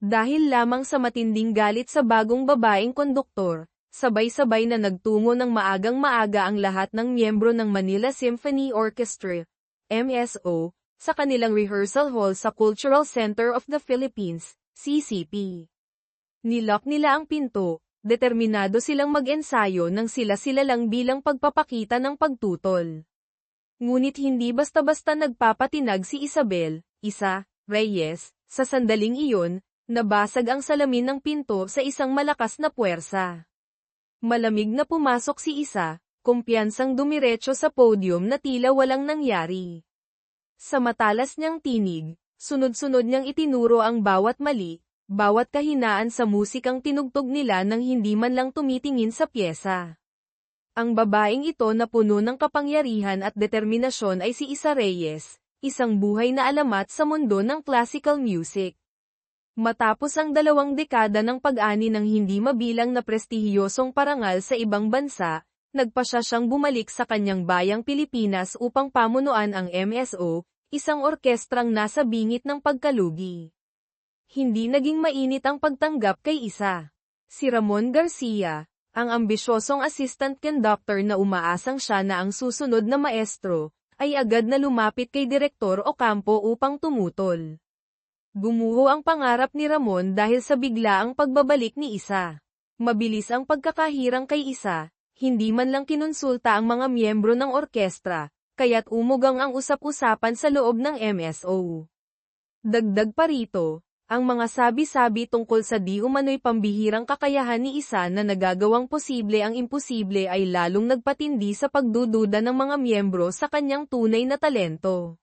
Dahil lamang sa matinding galit sa bagong babaeng konduktor, sabay-sabay na nagtungo ng maagang-maaga ang lahat ng miyembro ng Manila Symphony Orchestra, MSO, sa kanilang rehearsal hall sa Cultural Center of the Philippines, CCP. Nilock nila ang pinto, determinado silang mag-ensayo nang sila-sila lang bilang pagpapakita ng pagtutol. Ngunit hindi basta-basta nagpapatinag si Isabel, Reyes, sa sandaling iyon, nabasag ang salamin ng pinto sa isang malakas na puwersa. Malamig na pumasok si kumpiyansang dumiretso sa podium na tila walang nangyari. Sa matalas niyang tinig, sunod-sunod niyang itinuro ang bawat mali, bawat kahinaan sa musikang tinugtog nila nang hindi man lang tumitingin sa pyesa. Ang babaeng ito na puno ng kapangyarihan at determinasyon ay si Reyes, isang buhay na alamat sa mundo ng classical music. Matapos ang 2 dekada ng pag-ani ng hindi mabilang na prestihiyosong parangal sa ibang bansa, nagpasya siyang bumalik sa kanyang bayang Pilipinas upang pamunuan ang MSO, isang orkestrang nasa bingit ng pagkalugi. Hindi naging mainit ang pagtanggap kay Si Ramon Garcia, ang ambisyosong assistant conductor na umaasang siya na ang susunod na maestro, ay agad na lumapit kay Direktor Ocampo upang tumutol. Gumuho ang pangarap ni Ramon dahil sa biglaang pagbabalik ni Mabilis ang pagkakahirang kay hindi man lang kinonsulta ang mga miyembro ng orkestra, kaya't umugang ang usap-usapan sa loob ng MSO. Dagdag pa rito, ang mga sabi-sabi tungkol sa di umano'y pambihirang kakayahan ni na nagagawang posible ang imposible ay lalong nagpatindi sa pagdududa ng mga miyembro sa kanyang tunay na talento.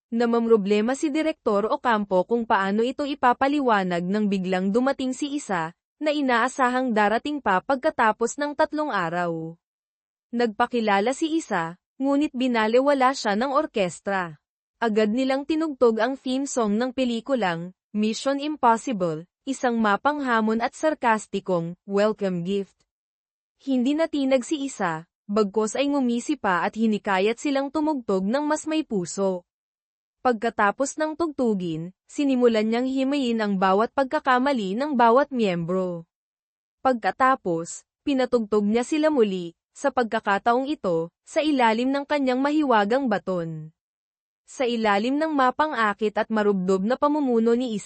Namamroblema si Direktor Ocampo kung paano ito ipapaliwanag nang biglang dumating si na inaasahang darating pa pagkatapos ng 3 araw. Nagpakilala si ngunit binalewala siya ng orkestra. Agad nilang tinugtog ang theme song ng pelikulang Mission Impossible, isang mapanghamon at sarkastikong welcome gift. Hindi natinag si bagkos ay ngumisi pa at hinikayat silang tumugtog ng mas may puso. Pagkatapos ng tugtugin, sinimulan niyang himayin ang bawat pagkakamali ng bawat miyembro. Pagkatapos, pinatugtog niya sila muli, sa pagkakataong ito, sa ilalim ng kanyang mahiwagang baton. Sa ilalim ng mapang-akit at marubdob na pamumuno ni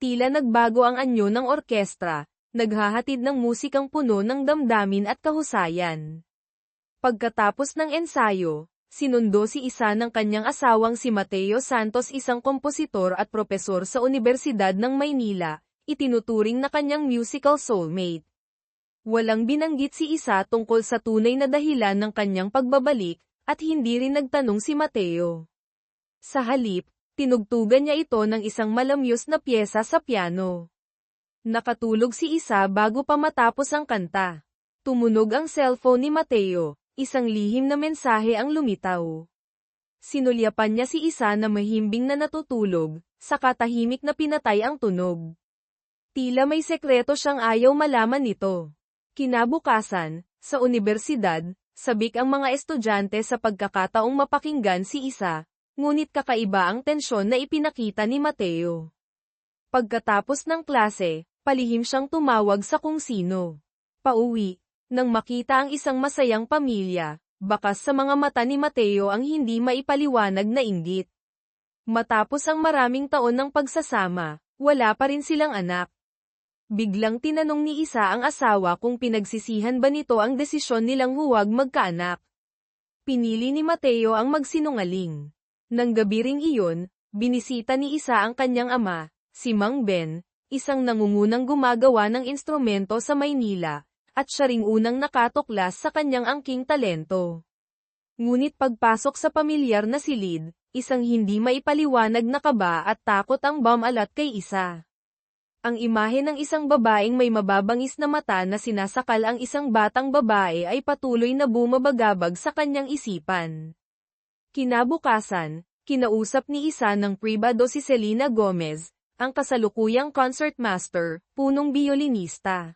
tila nagbago ang anyo ng orkestra, naghahatid ng musikang puno ng damdamin at kahusayan. Pagkatapos ng ensayo, sinundo si ng kanyang asawang si Mateo Santos, isang kompositor at propesor sa Universidad ng Maynila, itinuturing na kanyang musical soulmate. Walang binanggit si tungkol sa tunay na dahilan ng kanyang pagbabalik, at hindi rin nagtanong si Mateo. Sa halip, tinugtugan niya ito ng isang malamyos na pyesa sa piano. Nakatulog si bago pa matapos ang kanta. Tumunog ang cellphone ni Mateo. Isang lihim na mensahe ang lumitaw. Sinulyapan niya si na mahimbing na natutulog, saka tahimik na pinatay ang tunog. Tila may sekreto siyang ayaw malaman nito. Kinabukasan, sa universidad, sabik ang mga estudyante sa pagkakataong mapakinggan si ngunit kakaiba ang tensyon na ipinakita ni Mateo. Pagkatapos ng klase, palihim siyang tumawag sa kung sino. Pauwi. Nang makita ang isang masayang pamilya, bakas sa mga mata ni Mateo ang hindi maipaliwanag na inggit. Matapos ang maraming taon ng pagsasama, wala pa rin silang anak. Biglang tinanong ni ang asawa kung pinagsisihan ba nito ang desisyon nilang huwag magkaanak. Pinili ni Mateo ang magsinungaling. Nang gabi ring iyon, binisita ni ang kanyang ama, si Mang Ben, isang nangungunang gumagawa ng instrumento sa Maynila, at siya ring unang nakatuklas sa kanyang angking talento. Ngunit pagpasok sa pamilyar na silid, isang hindi maipaliwanag na kaba at takot ang bumalat kay Ang imahe ng isang babaeng may mababangis na mata na sinasakal ang isang batang babae ay patuloy na bumabagabag sa kanyang isipan. Kinabukasan, kinausap ni ng pribado si Selena Gomez, ang kasalukuyang concertmaster, punong biolinista.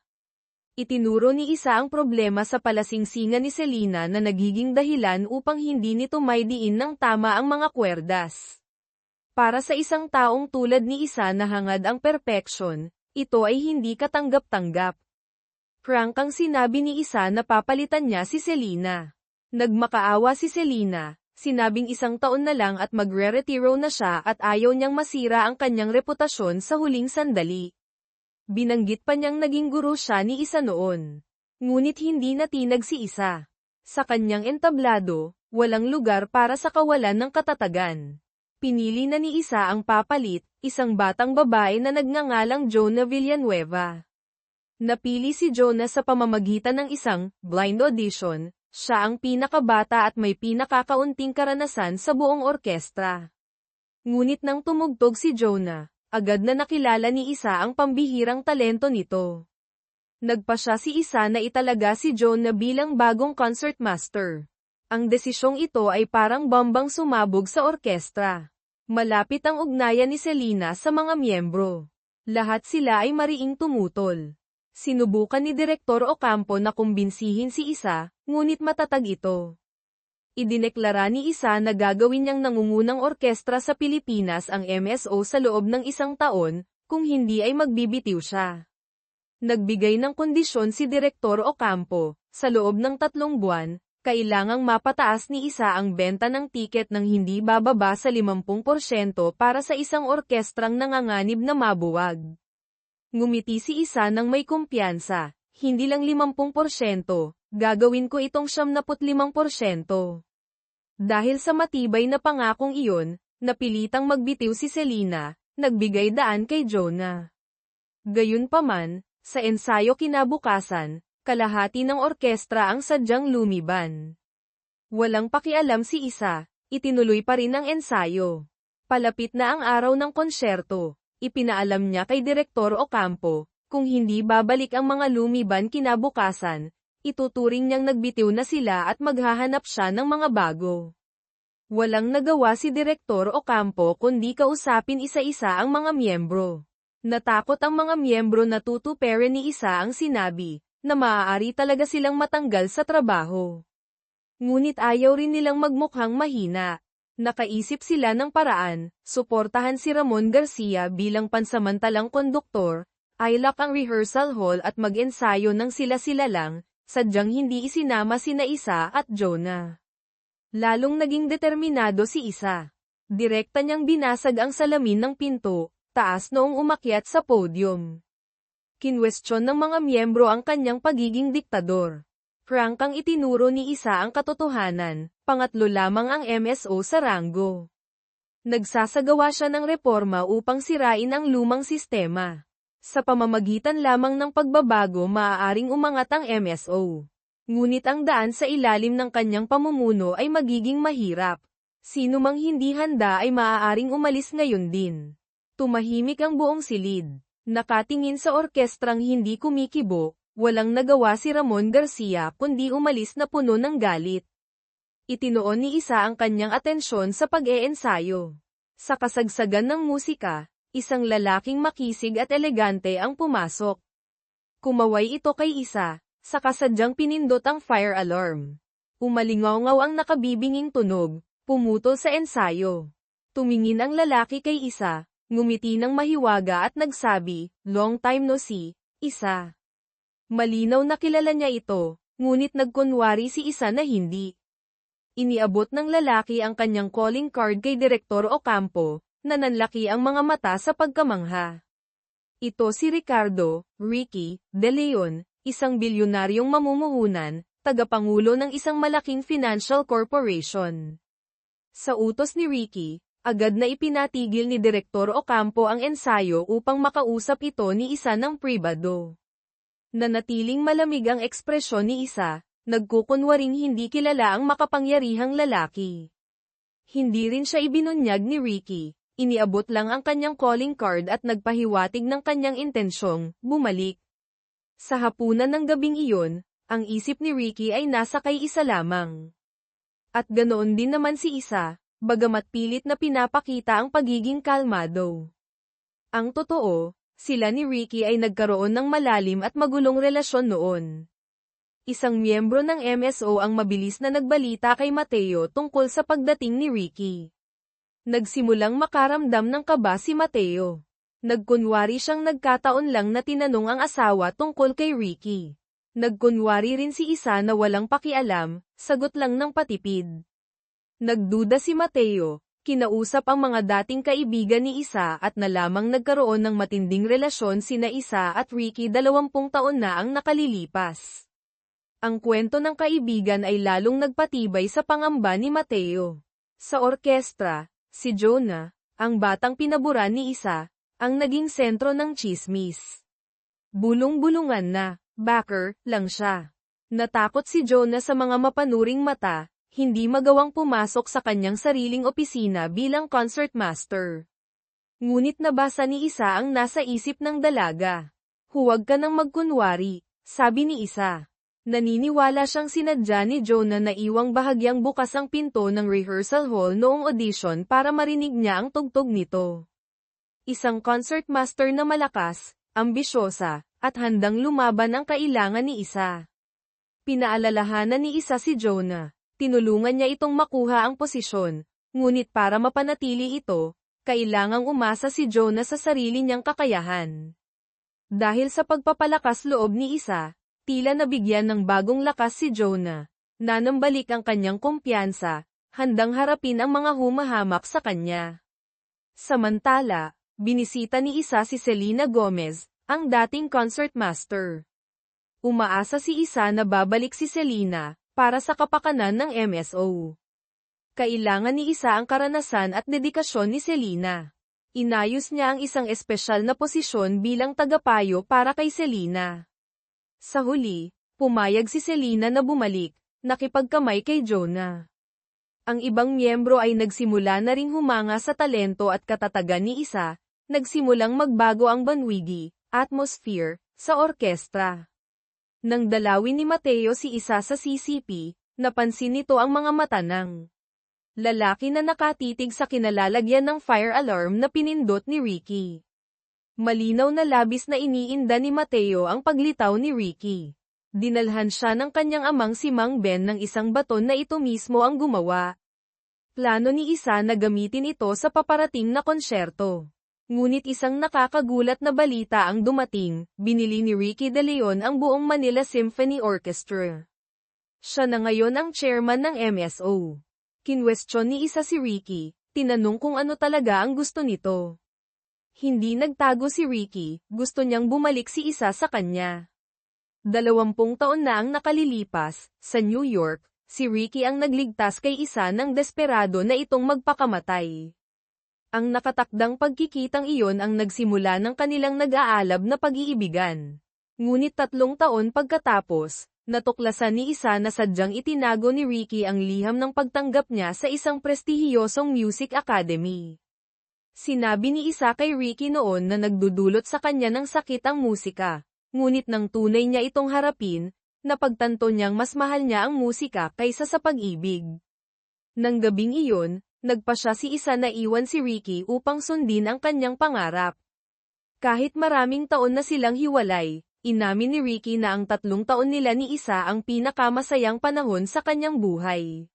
Itinuro ni ang problema sa palasingsingan ni Selena na nagiging dahilan upang hindi nito maidiin ng tama ang mga kwerdas. Para sa isang taong tulad ni Isa na hangad ang perpeksyon, ito ay hindi katanggap-tanggap. Prangkang sinabi ni Isa na papalitan niya si Selena. Nagmakaawa si Selena, sinabing 1 taon na lang at magre-retiro na siya at ayaw niyang masira ang kanyang reputasyon sa huling sandali. Binanggit pa niyang naging guro siya ni Isa noon. Ngunit hindi natinag si Isa. Sa kanyang entablado, walang lugar para sa kawalan ng katatagan. Pinili na ni Isa ang papalit, isang batang babae na nagngangalang Jonah Villanueva. Napili si Jonah sa pamamagitan ng isang blind audition. Siya ang pinakabata at may pinakakaunting karanasan sa buong orkestra. Ngunit nang tumugtog si Jonah, agad na nakilala ni Isa ang pambihirang talento nito. Nagpasya si Isa na italaga si Jonah bilang bagong concertmaster. Ang desisyong ito ay parang bombang sumabog sa orkestra. Malapit ang ugnayan ni Selena sa mga miyembro. Lahat sila ay mariing tumutol. Sinubukan ni Direktor Ocampo na kumbinsihin si Isa, ngunit matatag ito. Idineklara ni Isa na gagawin niyang nangungunang orkestra sa Pilipinas ang MSO sa loob ng 1 taon, kung hindi ay magbibitiw siya. Nagbigay ng kondisyon si Direktor Ocampo, sa loob ng 3 buwan, kailangang mapataas ni Isa ang benta ng tiket ng hindi bababa sa 50% para sa isang orkestrang nanganganib na mabuwag. Ngumiti si Isa ng may kumpiyansa, hindi lang 50%, gagawin ko itong 75%. Dahil sa matibay na pangakong iyon, napilitang magbitiw si Selena, nagbigay daan kay Jonah. Gayunpaman, sa ensayo kinabukasan, kalahati ng orkestra ang sadyang lumiban. Walang pakialam si Isa, itinuloy pa rin ang ensayo. Palapit na ang araw ng konsyerto. Ipinaalam niya kay Direktor Ocampo, kung hindi babalik ang mga lumiban kinabukasan, ituturing niyang nagbitiw na sila at maghahanap siya ng mga bago. Walang nagawa si Direktor Ocampo kundi kausapin isa-isa ang mga miyembro. Natakot ang mga miyembro na tutuperin ni Isa ang sinabi, na maaari talaga silang matanggal sa trabaho. Ngunit ayaw rin nilang magmukhang mahina. Nakaisip sila ng paraan, suportahan si Ramon Garcia bilang pansamantalang konduktor, ilak ang rehearsal hall at mag-ensayo ng sila-sila lang, sadyang hindi isinama sina Isa at Jonah. Lalong naging determinado si Isa. Direkta niyang binasag ang salamin ng pinto, taas noong umakyat sa podium. Kinwestiyon ng mga miyembro ang kanyang pagiging diktador. Prangkang itinuro ni Isa ang katotohanan, pangatlo lamang ang MSO sa ranggo. Nagsasagawa siya ng reforma upang sirain ang lumang sistema. Sa pamamagitan lamang ng pagbabago maaaring umangat ang MSO. Ngunit ang daan sa ilalim ng kanyang pamumuno ay magiging mahirap. Sino mang hindi handa ay maaaring umalis ngayon din. Tumahimik ang buong silid. Nakatingin sa orkestrang hindi kumikibo. Walang nagawa si Ramon Garcia kundi umalis na puno ng galit. Itinoon ni Isa ang kanyang atensyon sa pag-eensayo. Sa kasagsagan ng musika, isang lalaking makisig at elegante ang pumasok. Kumaway ito kay Isa, sa kasadyang pinindot ang fire alarm. Umalingaw-ngaw ang nakabibinging tunog, pumutol sa ensayo. Tumingin ang lalaki kay Isa, ngumiti ng mahiwaga at nagsabi, "Long time no see, Isa." Malinaw na kilala niya ito, ngunit nagkunwari si Isa na hindi. Iniabot ng lalaki ang kanyang calling card kay Direktor Ocampo, nananlaki ang mga mata sa pagkamangha. Ito si Ricky De Leon, isang bilyonaryong mamumuhunan, tagapangulo ng isang malaking financial corporation. Sa utos ni Ricky, agad na ipinatigil ni Direktor Ocampo ang ensayo upang makausap ito ni Isa ng pribado. Nanatiling malamig ang ekspresyon ni Isa, nagkukunwaring hindi kilala ang makapangyarihang lalaki. Hindi rin siya ibinunyag ni Ricky, iniabot lang ang kanyang calling card at nagpahiwatig ng kanyang intensyong bumalik. Sa hapunan ng gabing iyon, ang isip ni Ricky ay nasa kay Isa lamang. At ganoon din naman si Isa, bagamat pilit na pinapakita ang pagiging kalmado. Ang totoo, sila ni Ricky ay nagkaroon ng malalim at magulong relasyon noon. Isang miyembro ng MSO ang mabilis na nagbalita kay Mateo tungkol sa pagdating ni Ricky. Nagsimulang makaramdam ng kaba si Mateo. Nagkunwari siyang nagkataon lang na tinanong ang asawa tungkol kay Ricky. Nagkunwari rin si Isa na walang pakialam, sagot lang ng patipid. Nagduda si Mateo, kinausap ang mga dating kaibigan ni Isa at nalamang nagkaroon ng matinding relasyon sina Isa at Ricky 20 taon na ang nakalilipas. Ang kwento ng kaibigan ay lalong nagpatibay sa pangamba ni Mateo. Sa orkestra, si Jonah, ang batang pinaburan ni Isa, ang naging sentro ng tsismis. Bulong-bulungan na, backer, lang siya. Natakot si Jonah sa mga mapanuring mata, hindi magawang pumasok sa kanyang sariling opisina bilang concertmaster. Ngunit nabasa ni Isa ang nasa isip ng dalaga. Huwag ka nang magkunwari, sabi ni Isa. Naniniwala siyang sinadya ni Jonah na iwang bahagyang bukas ang pinto ng rehearsal hall noong audition para marinig niya ang tugtog nito. Isang concertmaster na malakas, ambisyosa, at handang lumaban ang kailangan ni Isa. Pinaalalahanan ni Isa si Jonah. Tinulungan niya itong makuha ang posisyon, ngunit para mapanatili ito, kailangang umasa si Jonah sa sarili niyang kakayahan. Dahil sa pagpapalakas loob ni Isa, tila nabigyan ng bagong lakas si Jonah. Nanambalik ang kanyang kumpiyansa, handang harapin ang mga humahamak sa kanya. Samantala, binisita ni Isa si Selena Gomez, ang dating concertmaster. Umaasa si Isa na babalik si Selena, para sa kapakanan ng MSO. Kailangan ni Isa ang karanasan at dedikasyon ni Selena. Inayos niya ang isang espesyal na posisyon bilang tagapayo para kay Selena. Sa huli, pumayag si Selena na bumalik, nakipagkamay kay Jonah. Ang ibang miyembro ay nagsimula na ring humanga sa talento at katatagan ni Isa, nagsimulang magbago ang banwigi, atmosphere, sa orkestra. Nang dalawin ni Mateo si Isa sa CCP, napansin nito ang mga mata ng lalaki na nakatitig sa kinalalagyan ng fire alarm na pinindot ni Ricky. Malinaw na labis na iniinda ni Mateo ang paglitaw ni Ricky. Dinalhan siya ng kanyang amang si Mang Ben ng isang baton na ito mismo ang gumawa. Plano ni Isa na gamitin ito sa paparating na konsyerto. Ngunit isang nakakagulat na balita ang dumating, binili ni Ricky De Leon ang buong Manila Symphony Orchestra. Siya na ngayon ang chairman ng MSO. Kinwestiyon ni Isa si Ricky, tinanong kung ano talaga ang gusto nito. Hindi nagtago si Ricky, gusto niyang bumalik si Isa sa kanya. 20 taon na ang nakalilipas, sa New York, si Ricky ang nagligtas kay Isa ng desperado na itong magpakamatay. Ang nakatakdang pagkikitang iyon ang nagsimula ng kanilang nag-aalab na pag-iibigan. Ngunit 3 taon pagkatapos, natuklasan ni Isa na sadyang itinago ni Ricky ang liham ng pagtanggap niya sa isang prestihiyosong music academy. Sinabi ni Isa kay Ricky noon na nagdudulot sa kanya ng sakit ang musika, ngunit nang tunay niya itong harapin, napagtanto niyang mas mahal niya ang musika kaysa sa pag-ibig. Nang gabing iyon, nagpa siya si Isa na iwan si Ricky upang sundin ang kanyang pangarap. Kahit maraming taon na silang hiwalay, inamin ni Ricky na ang 3 taon nila ni Isa ang pinakamasayang panahon sa kanyang buhay.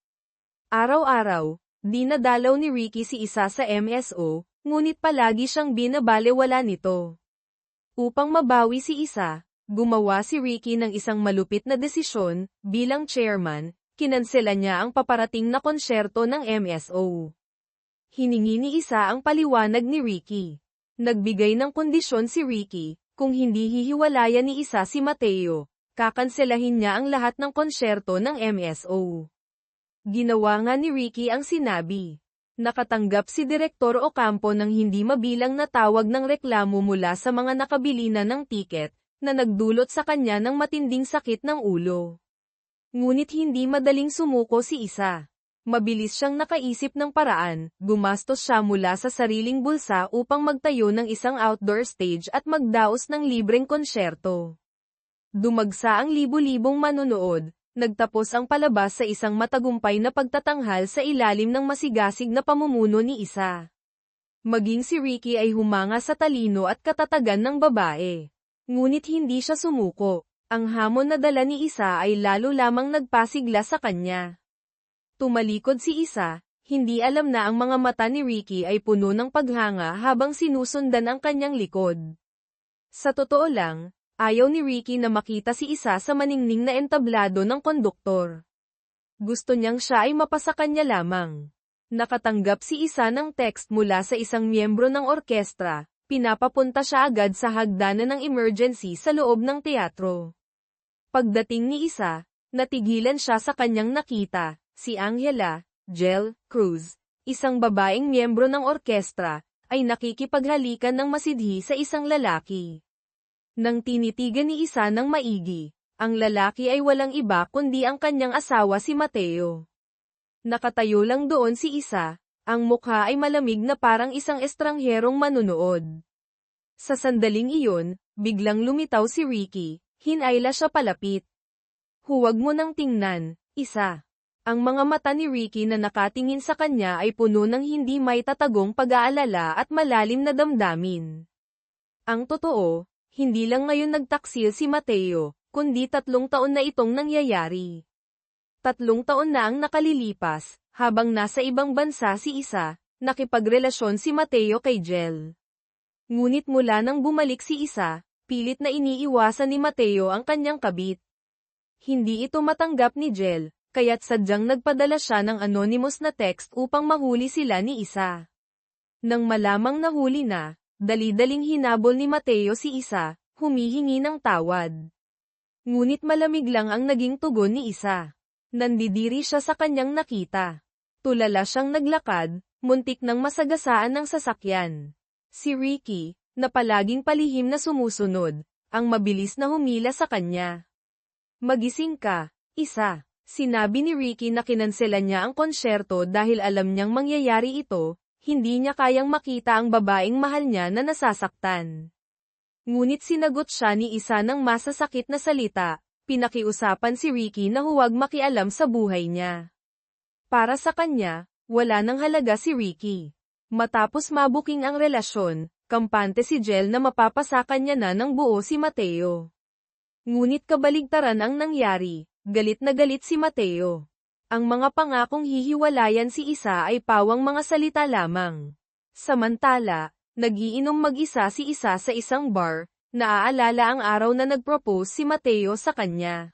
Araw-araw, dinadalaw ni Ricky si Isa sa MSO, ngunit palagi siyang binabalewala nito. Upang mabawi si Isa, gumawa si Ricky ng isang malupit na desisyon, bilang chairman, kinansela niya ang paparating na konsyerto ng MSO. Hiningi ni Isa ang paliwanag ni Ricky. Nagbigay ng kondisyon si Ricky, kung hindi hihiwalayan ni Isa si Mateo, kakanselahin niya ang lahat ng konsyerto ng MSO. Ginawa nga ni Ricky ang sinabi. Nakatanggap si Direktor Ocampo ng hindi mabilang na tawag ng reklamo mula sa mga nakabili na ng tiket, na nagdulot sa kanya ng matinding sakit ng ulo. Ngunit hindi madaling sumuko si Isa. Mabilis siyang nakaisip ng paraan, gumastos siya mula sa sariling bulsa upang magtayo ng isang outdoor stage at magdaos ng libreng konsyerto. Dumagsa ang libu-libong manonood, nagtapos ang palabas sa isang matagumpay na pagtatanghal sa ilalim ng masigasig na pamumuno ni Isa. Maging si Ricky ay humanga sa talino at katatagan ng babae. Ngunit hindi siya sumuko. Ang hamon na dala ni Isa ay lalo lamang nagpasigla sa kanya. Tumalikod si Isa, Hindi alam na ang mga mata ni Ricky ay puno ng paghanga habang sinusundan ang kanyang likod. Sa totoo lang, ayaw ni Ricky na makita si Isa sa maningning na entablado ng konduktor. Gusto niyang siya ay mapasa kanya lamang. Nakatanggap si Isa ng text mula sa isang miyembro ng orkestra, pinapapunta siya agad sa hagdanan ng emergency sa loob ng teatro. Pagdating ni Isa, natigilan siya sa kanyang nakita, si Angela, Jel Cruz, isang babaeng miyembro ng orkestra, ay nakikipaghalikan ng masidhi sa isang lalaki. Nang tinitigan ni Isa ng maigi, ang lalaki ay walang iba kundi ang kanyang asawa si Mateo. Nakatayo lang doon si Isa, ang mukha ay malamig na parang isang estrangherong manunood. Sa sandaling iyon, biglang lumitaw si Ricky, hinayla siya palapit. Huwag mo nang tingnan, Isa. Ang mga mata ni Ricky na nakatingin sa kanya ay puno ng hindi may tatagong pag-aalala at malalim na damdamin. Ang totoo, hindi lang ngayon nagtaksil si Mateo, kundi 3 taon na itong nangyayari. 3 taon na ang nakalilipas, habang nasa ibang bansa si Isa, nakipagrelasyon si Mateo kay Jel. Ngunit mula nang bumalik si Isa, pilit na iniiwasan ni Mateo ang kanyang kabit. Hindi ito matanggap ni Jel, kaya't sadyang nagpadala siya ng anonymous na text upang mahuli sila ni Isa. Nang malamang nahuli na, dali-daling hinabol ni Mateo si Isa, humihingi ng tawad. Ngunit malamig lang ang naging tugon ni Isa. Nandidiri siya sa kanyang nakita. Tulala siyang naglakad, muntik nang masagasaan ng sasakyan. Si Ricky, na palaging palihim na sumusunod, ang mabilis na humila sa kanya. Magising ka, Isa. Sinabi ni Ricky na kinanselan niya ang konsyerto dahil alam niyang mangyayari ito, hindi niya kayang makita ang babaeng mahal niya na nasasaktan. Ngunit sinagot siya ni Isa ng masasakit na salita, pinakiusapan si Ricky na huwag makialam sa buhay niya. Para sa kanya, wala nang halaga si Ricky. Matapos mabuking ang relasyon, kampante si Jel na mapapasakan niya na ng buo si Mateo. Ngunit kabaligtaran ang nangyari. Galit na galit si Mateo. Ang mga pangakong hihiwalayan si Isa ay pawang mga salita lamang. Samantala, nagiinom mag-isa si Isa sa isang bar, naaalala ang araw na nag-propose si Mateo sa kanya.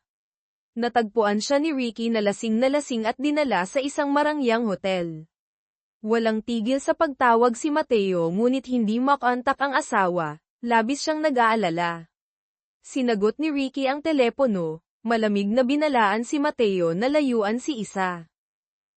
Natagpuan siya ni Ricky na lasing at dinala sa isang marangyang hotel. Walang tigil sa pagtawag si Mateo ngunit hindi makontak ang asawa, labis siyang nag-aalala. Sinagot ni Ricky ang telepono. Malamig na binalaan si Mateo na layuan si Isa.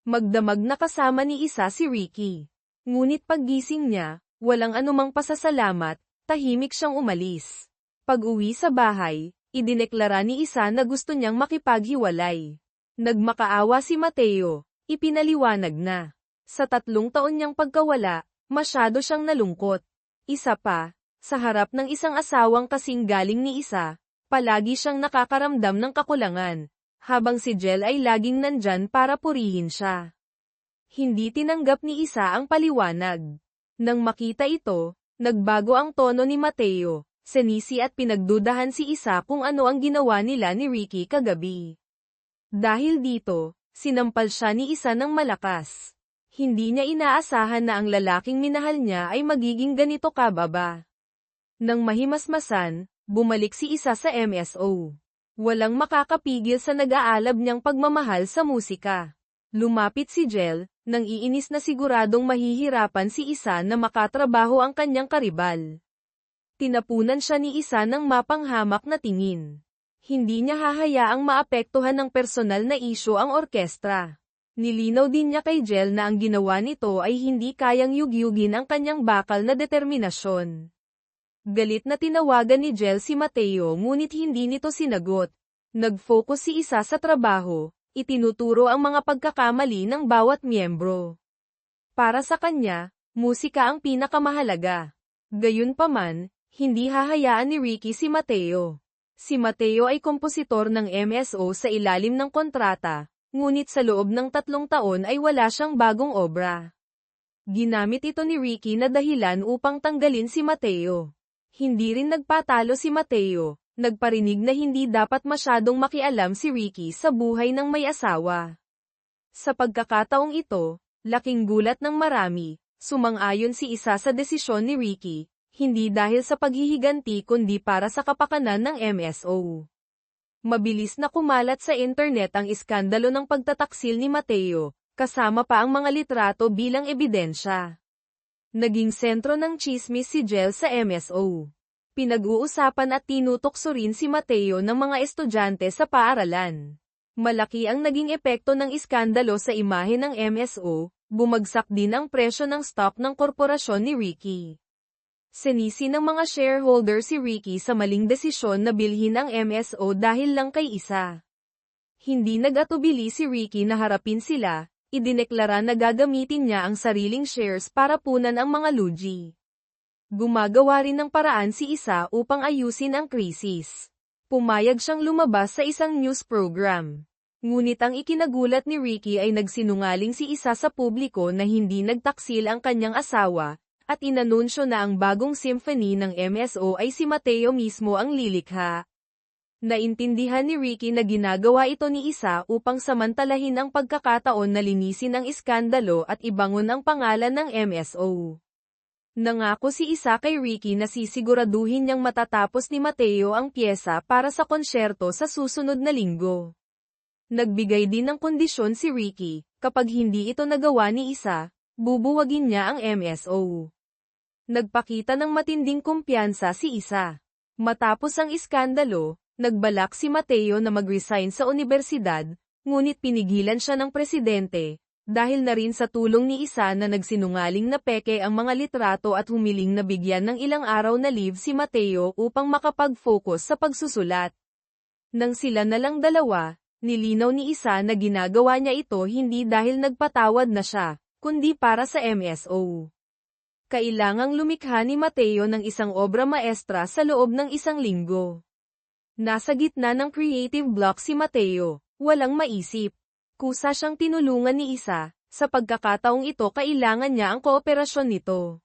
Magdamag na kasama ni Isa si Ricky. Ngunit paggising niya, walang anumang pasasalamat, tahimik siyang umalis. Pag-uwi sa bahay, idineklara ni Isa na gusto niyang makipaghiwalay. Nagmakaawa si Mateo, ipinaliwanag na. Sa 3 taon niyang pagkawala, masyado siyang nalungkot. Isa pa, sa harap ng isang asawang kasing galing ni Isa, palagi siyang nakakaramdam ng kakulangan, habang si Jel ay laging nandyan para purihin siya. Hindi tinanggap ni Isa ang paliwanag. Nang makita ito, nagbago ang tono ni Mateo, senisi at pinagdudahan si Isa kung ano ang ginawa nila ni Ricky kagabi. Dahil dito, sinampal siya ni Isa ng malakas. Hindi niya inaasahan na ang lalaking minahal niya ay magiging ganito kababa. Nang mahimasmasan, bumalik si Isa sa MSO. Walang makakapigil sa nag-aalab niyang pagmamahal sa musika. Lumapit si Jel, nang iinis na siguradong mahihirapan si Isa na makatrabaho ang kanyang karibal. Tinapunan siya ni Isa ng mapanghamak na tingin. Hindi niya hahayaang maapektuhan ng personal na isyu ang orkestra. Nilinaw din niya kay Jel na ang ginawa nito ay hindi kayang yugyugin ang kanyang bakal na determinasyon. Galit na tinawagan ni Jel si Mateo ngunit hindi nito sinagot. Nag-focus si Isa sa trabaho, itinuturo ang mga pagkakamali ng bawat miyembro. Para sa kanya, musika ang pinakamahalaga. Gayunpaman, hindi hahayaan ni Ricky si Mateo. Si Mateo ay kompositor ng MSO sa ilalim ng kontrata, ngunit sa loob ng 3 taon ay wala siyang bagong obra. Ginamit ito ni Ricky na dahilan upang tanggalin si Mateo. Hindi rin nagpatalo si Mateo, nagparinig na hindi dapat masyadong makialam si Ricky sa buhay ng may asawa. Sa pagkakataong ito, Laking gulat ng marami, sumang-ayon si Isa sa desisyon ni Ricky, hindi dahil sa paghihiganti kundi para sa kapakanan ng MSO. Mabilis na kumalat sa internet ang iskandalo ng pagtataksil ni Mateo, kasama pa ang mga litrato bilang ebidensya. Naging sentro ng tsismis si Jel sa MSO. Pinag-uusapan at tinutokso rin si Mateo ng mga estudyante sa paaralan. Malaki ang naging epekto ng iskandalo sa imahe ng MSO, bumagsak din ang presyo ng stock ng korporasyon ni Ricky. Sinisi ng mga shareholder si Ricky sa maling desisyon na bilhin ang MSO dahil lang kay Isa. Hindi nag-atubili si Ricky na harapin sila, idineklara na gagamitin niya ang sariling shares para punan ang mga lugi. Gumagawa rin ng paraan si Isa upang ayusin ang krisis. Pumayag siyang lumabas sa isang news program. Ngunit ang ikinagulat ni Ricky ay nagsinungaling si Isa sa publiko na hindi nagtaksil ang kanyang asawa, at inanunsyo na ang bagong symphony ng MSO ay si Mateo mismo ang lilikha. Naintindihan ni Ricky na ginagawa ito ni Isa upang samantalahin ang pagkakataon na linisin ang iskandalo at ibangon ang pangalan ng MSO. Nangako si Isa kay Ricky na sisiguraduhin niyang matatapos ni Mateo ang piyesa para sa konsyerto sa susunod na linggo. Nagbigay din ng kondisyon si Ricky, kapag hindi ito nagawa ni Isa, bubuwagin niya ang MSO. Nagpakita ng matinding kumpiyansa si Isa. Matapos ang iskandalo, nagbalak si Mateo na mag-resign sa universidad, ngunit pinigilan siya ng presidente, dahil na rin sa tulong ni Isa na nagsinungaling na peke ang mga litrato at humiling na bigyan ng ilang araw na leave si Mateo upang makapag-focus sa pagsusulat. Nang sila na lang dalawa, nilinaw ni Isa na ginagawa niya ito hindi dahil nagpatawad na siya, kundi para sa MSO. Kailangang lumikha ni Mateo ng isang obra maestra sa loob ng isang linggo. Nasa gitna ng creative block si Mateo, walang maisip. Kusa siyang tinulungan ni Isa, sa pagkakataong ito kailangan niya ang kooperasyon nito.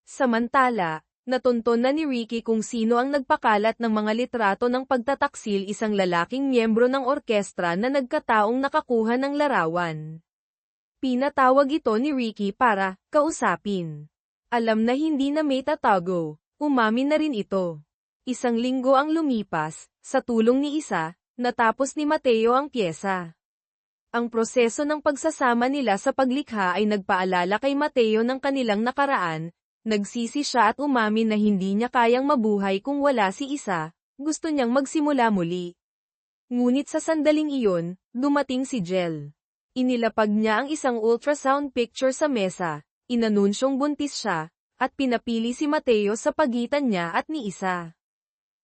Samantala, natunton na ni Ricky kung sino ang nagpakalat ng mga litrato ng pagtataksil, isang lalaking miyembro ng orkestra na nagkataong nakakuha ng larawan. Pinatawag ito ni Ricky para kausapin. Alam na hindi na may tatago, umamin na rin ito. Isang linggo ang lumipas, sa tulong ni Isa, natapos ni Mateo ang piyesa. Ang proseso ng pagsasama nila sa paglikha ay nagpaalala kay Mateo ng kanilang nakaraan, nagsisi siya at umamin na hindi niya kayang mabuhay kung wala si Isa, gusto niyang magsimula muli. Ngunit sa sandaling iyon, dumating si Jel. Inilapag niya ang isang ultrasound picture sa mesa, inanunsyong buntis siya, at pinapili si Mateo sa pagitan niya at ni Isa.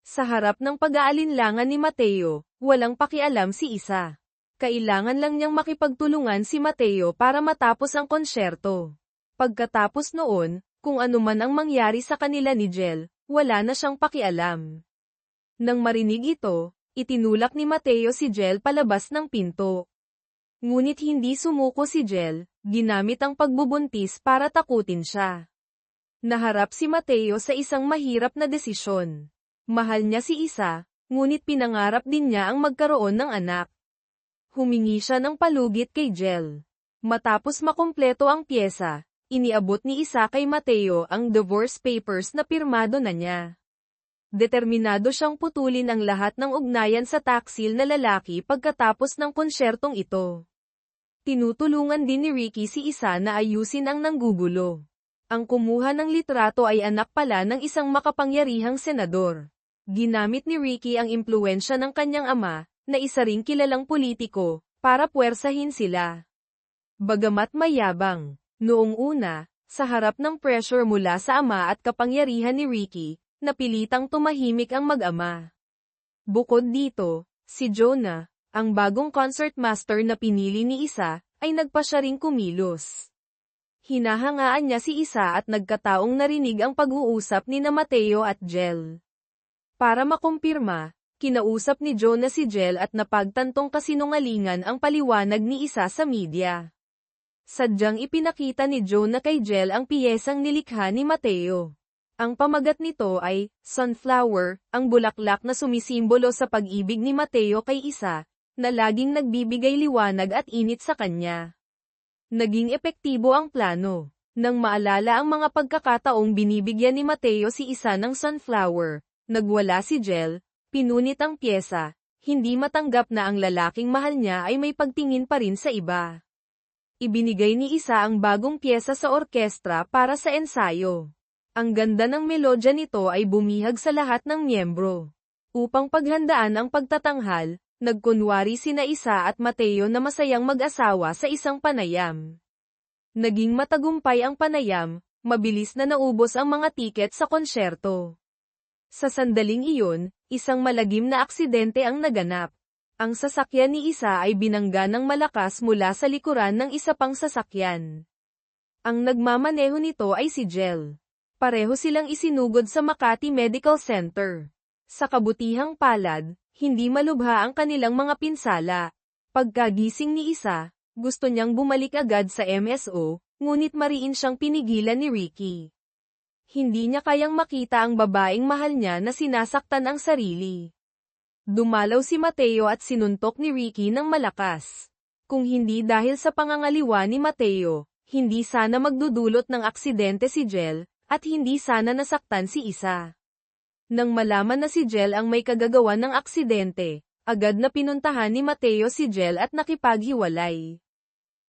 Sa harap ng pag-aalinlangan ni Mateo, walang pakialam si Isa. Kailangan lang niyang makipagtulungan si Mateo para matapos ang konsyerto. Pagkatapos noon, kung ano man ang mangyari sa kanila ni Jel, wala na siyang pakialam. Nang marinig ito, itinulak ni Mateo si Jel palabas ng pinto. Ngunit hindi sumuko si Jel, ginamit ang pagbubuntis para takutin siya. Naharap si Mateo sa isang mahirap na desisyon. Mahal niya si Isa, ngunit pinangarap din niya ang magkaroon ng anak. Humingi siya ng palugit kay Jel. Matapos makumpleto ang piyesa, iniabot ni Isa kay Mateo ang divorce papers na pirmado na niya. Determinado siyang putulin ang lahat ng ugnayan sa taksil na lalaki pagkatapos ng konsyertong ito. Tinutulungan din ni Ricky si Isa na ayusin ang nanggugulo. Ang kumuha ng litrato ay anak pala ng isang makapangyarihang senador. Ginamit ni Ricky ang impluwensya ng kanyang ama, na isa ring kilalang politiko, para puwersahin sila. Bagamat mayabang, noong una, sa harap ng pressure mula sa ama at kapangyarihan ni Ricky, napilitang tumahimik ang mag-ama. Bukod dito, si Jonah, ang bagong concertmaster na pinili ni Isa, ay nagpa siya ring kumilos. Hinahangaan niya si Isa at nagkataong narinig ang pag-uusap ni na Mateo at Jel. Para makumpirma, kinausap ni Jonah si Jel at napagtantong kasinungalingan ang paliwanag ni Isa sa media. Sadyang ipinakita ni Jonah kay Jel ang piyesang nilikha ni Mateo. Ang pamagat nito ay, Sunflower, ang bulaklak na sumisimbolo sa pag-ibig ni Mateo kay Isa, na laging nagbibigay liwanag at init sa kanya. Naging epektibo ang plano. Nang maalala ang mga pagkakataong binibigyan ni Mateo si Isa ng sunflower, nagwala si Jel, pinunit ang pyesa, hindi matanggap na ang lalaking mahal niya ay may pagtingin pa rin sa iba. Ibinigay ni Isa ang bagong pyesa sa orkestra para sa ensayo. Ang ganda ng melodya nito ay bumihag sa lahat ng miyembro. Upang paghandaan ang pagtatanghal, nagkunwari sina Isa at Mateo na masayang mag-asawa sa isang panayam. Naging matagumpay ang panayam, mabilis na naubos ang mga tiket sa konsyerto. Sa sandaling iyon, isang malagim na aksidente ang naganap. Ang sasakyan ni Isa ay binangga ng malakas mula sa likuran ng isa pang sasakyan. Ang nagmamaneho nito ay si Jel. Pareho silang isinugod sa Makati Medical Center. Sa kabutihang palad, hindi malubha ang kanilang mga pinsala. Pagkagising ni Isa, gusto niyang bumalik agad sa MSO, ngunit mariin siyang pinigilan ni Ricky. Hindi niya kayang makita ang babaeng mahal niya na sinasaktan ang sarili. Dumalaw si Mateo at sinuntok ni Ricky ng malakas. Kung hindi dahil sa pangangaliwa ni Mateo, hindi sana magdudulot ng aksidente si Jel, at hindi sana nasaktan si Isa. Nang malaman na si Jel ang may kagagawan ng aksidente, agad na pinuntahan ni Mateo si Jel at nakipaghiwalay.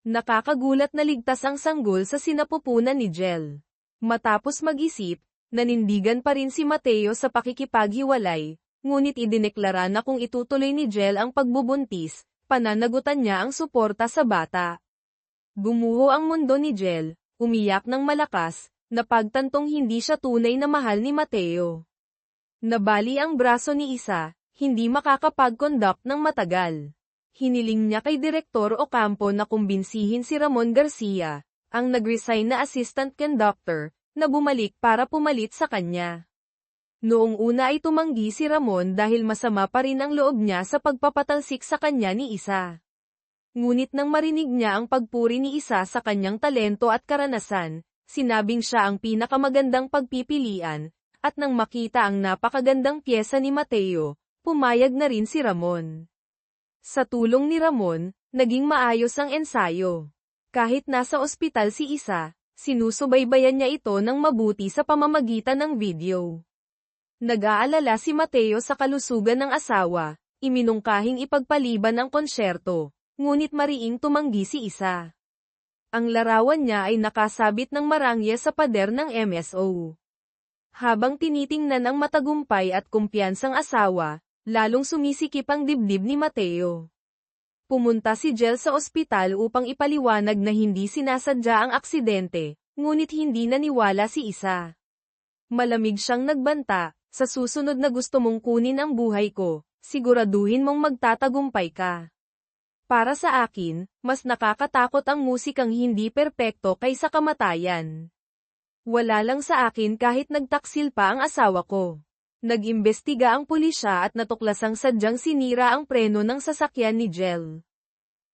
Nakakagulat na ligtas ang sanggol sa sinapupunan ni Jel. Matapos mag-isip, nanindigan pa rin si Mateo sa pakikipaghiwalay, ngunit idineklara na kung itutuloy ni Jel ang pagbubuntis, pananagutan niya ang suporta sa bata. Gumuho ang mundo ni Jel, umiyak ng malakas, napagtantong hindi siya tunay na mahal ni Mateo. Nabali ang braso ni Isa, hindi makakapag-conduct ng matagal. Hiniling niya kay Direktor Ocampo na kumbinsihin si Ramon Garcia, ang nag-resign na assistant conductor, na bumalik para pumalit sa kanya. Noong una ay tumanggi si Ramon dahil masama pa rin ang loob niya sa pagpapatalsik sa kanya ni Isa. Ngunit nang marinig niya ang pagpuri ni Isa sa kanyang talento at karanasan, sinabing siya ang pinakamagandang pagpipilian, at nang makita ang napakagandang pyesa ni Mateo, pumayag na rin si Ramon. Sa tulong ni Ramon, naging maayos ang ensayo. Kahit nasa ospital si Isa, sinusubaybayan niya ito ng mabuti sa pamamagitan ng video. Nag-aalala si Mateo sa kalusugan ng asawa, iminungkahing ipagpaliban ang konsyerto, ngunit mariing tumanggi si Isa. Ang larawan niya ay nakasabit ng marangya sa pader ng MSO. Habang tinitingnan ang matagumpay at kumpiyansang asawa, lalong sumisikip ang dibdib ni Mateo. Pumunta si Jel sa ospital upang ipaliwanag na hindi sinasadya ang aksidente, ngunit hindi naniwala si Isa. Malamig siyang nagbanta, sa susunod na gusto mong kunin ang buhay ko, siguraduhin mong magtatagumpay ka. Para sa akin, mas nakakatakot ang musikang hindi perpekto kaysa kamatayan. Wala lang sa akin kahit nagtaksil pa ang asawa ko. Nag-imbestiga ang pulisya at natuklasang sadyang sinira ang preno ng sasakyan ni Jel.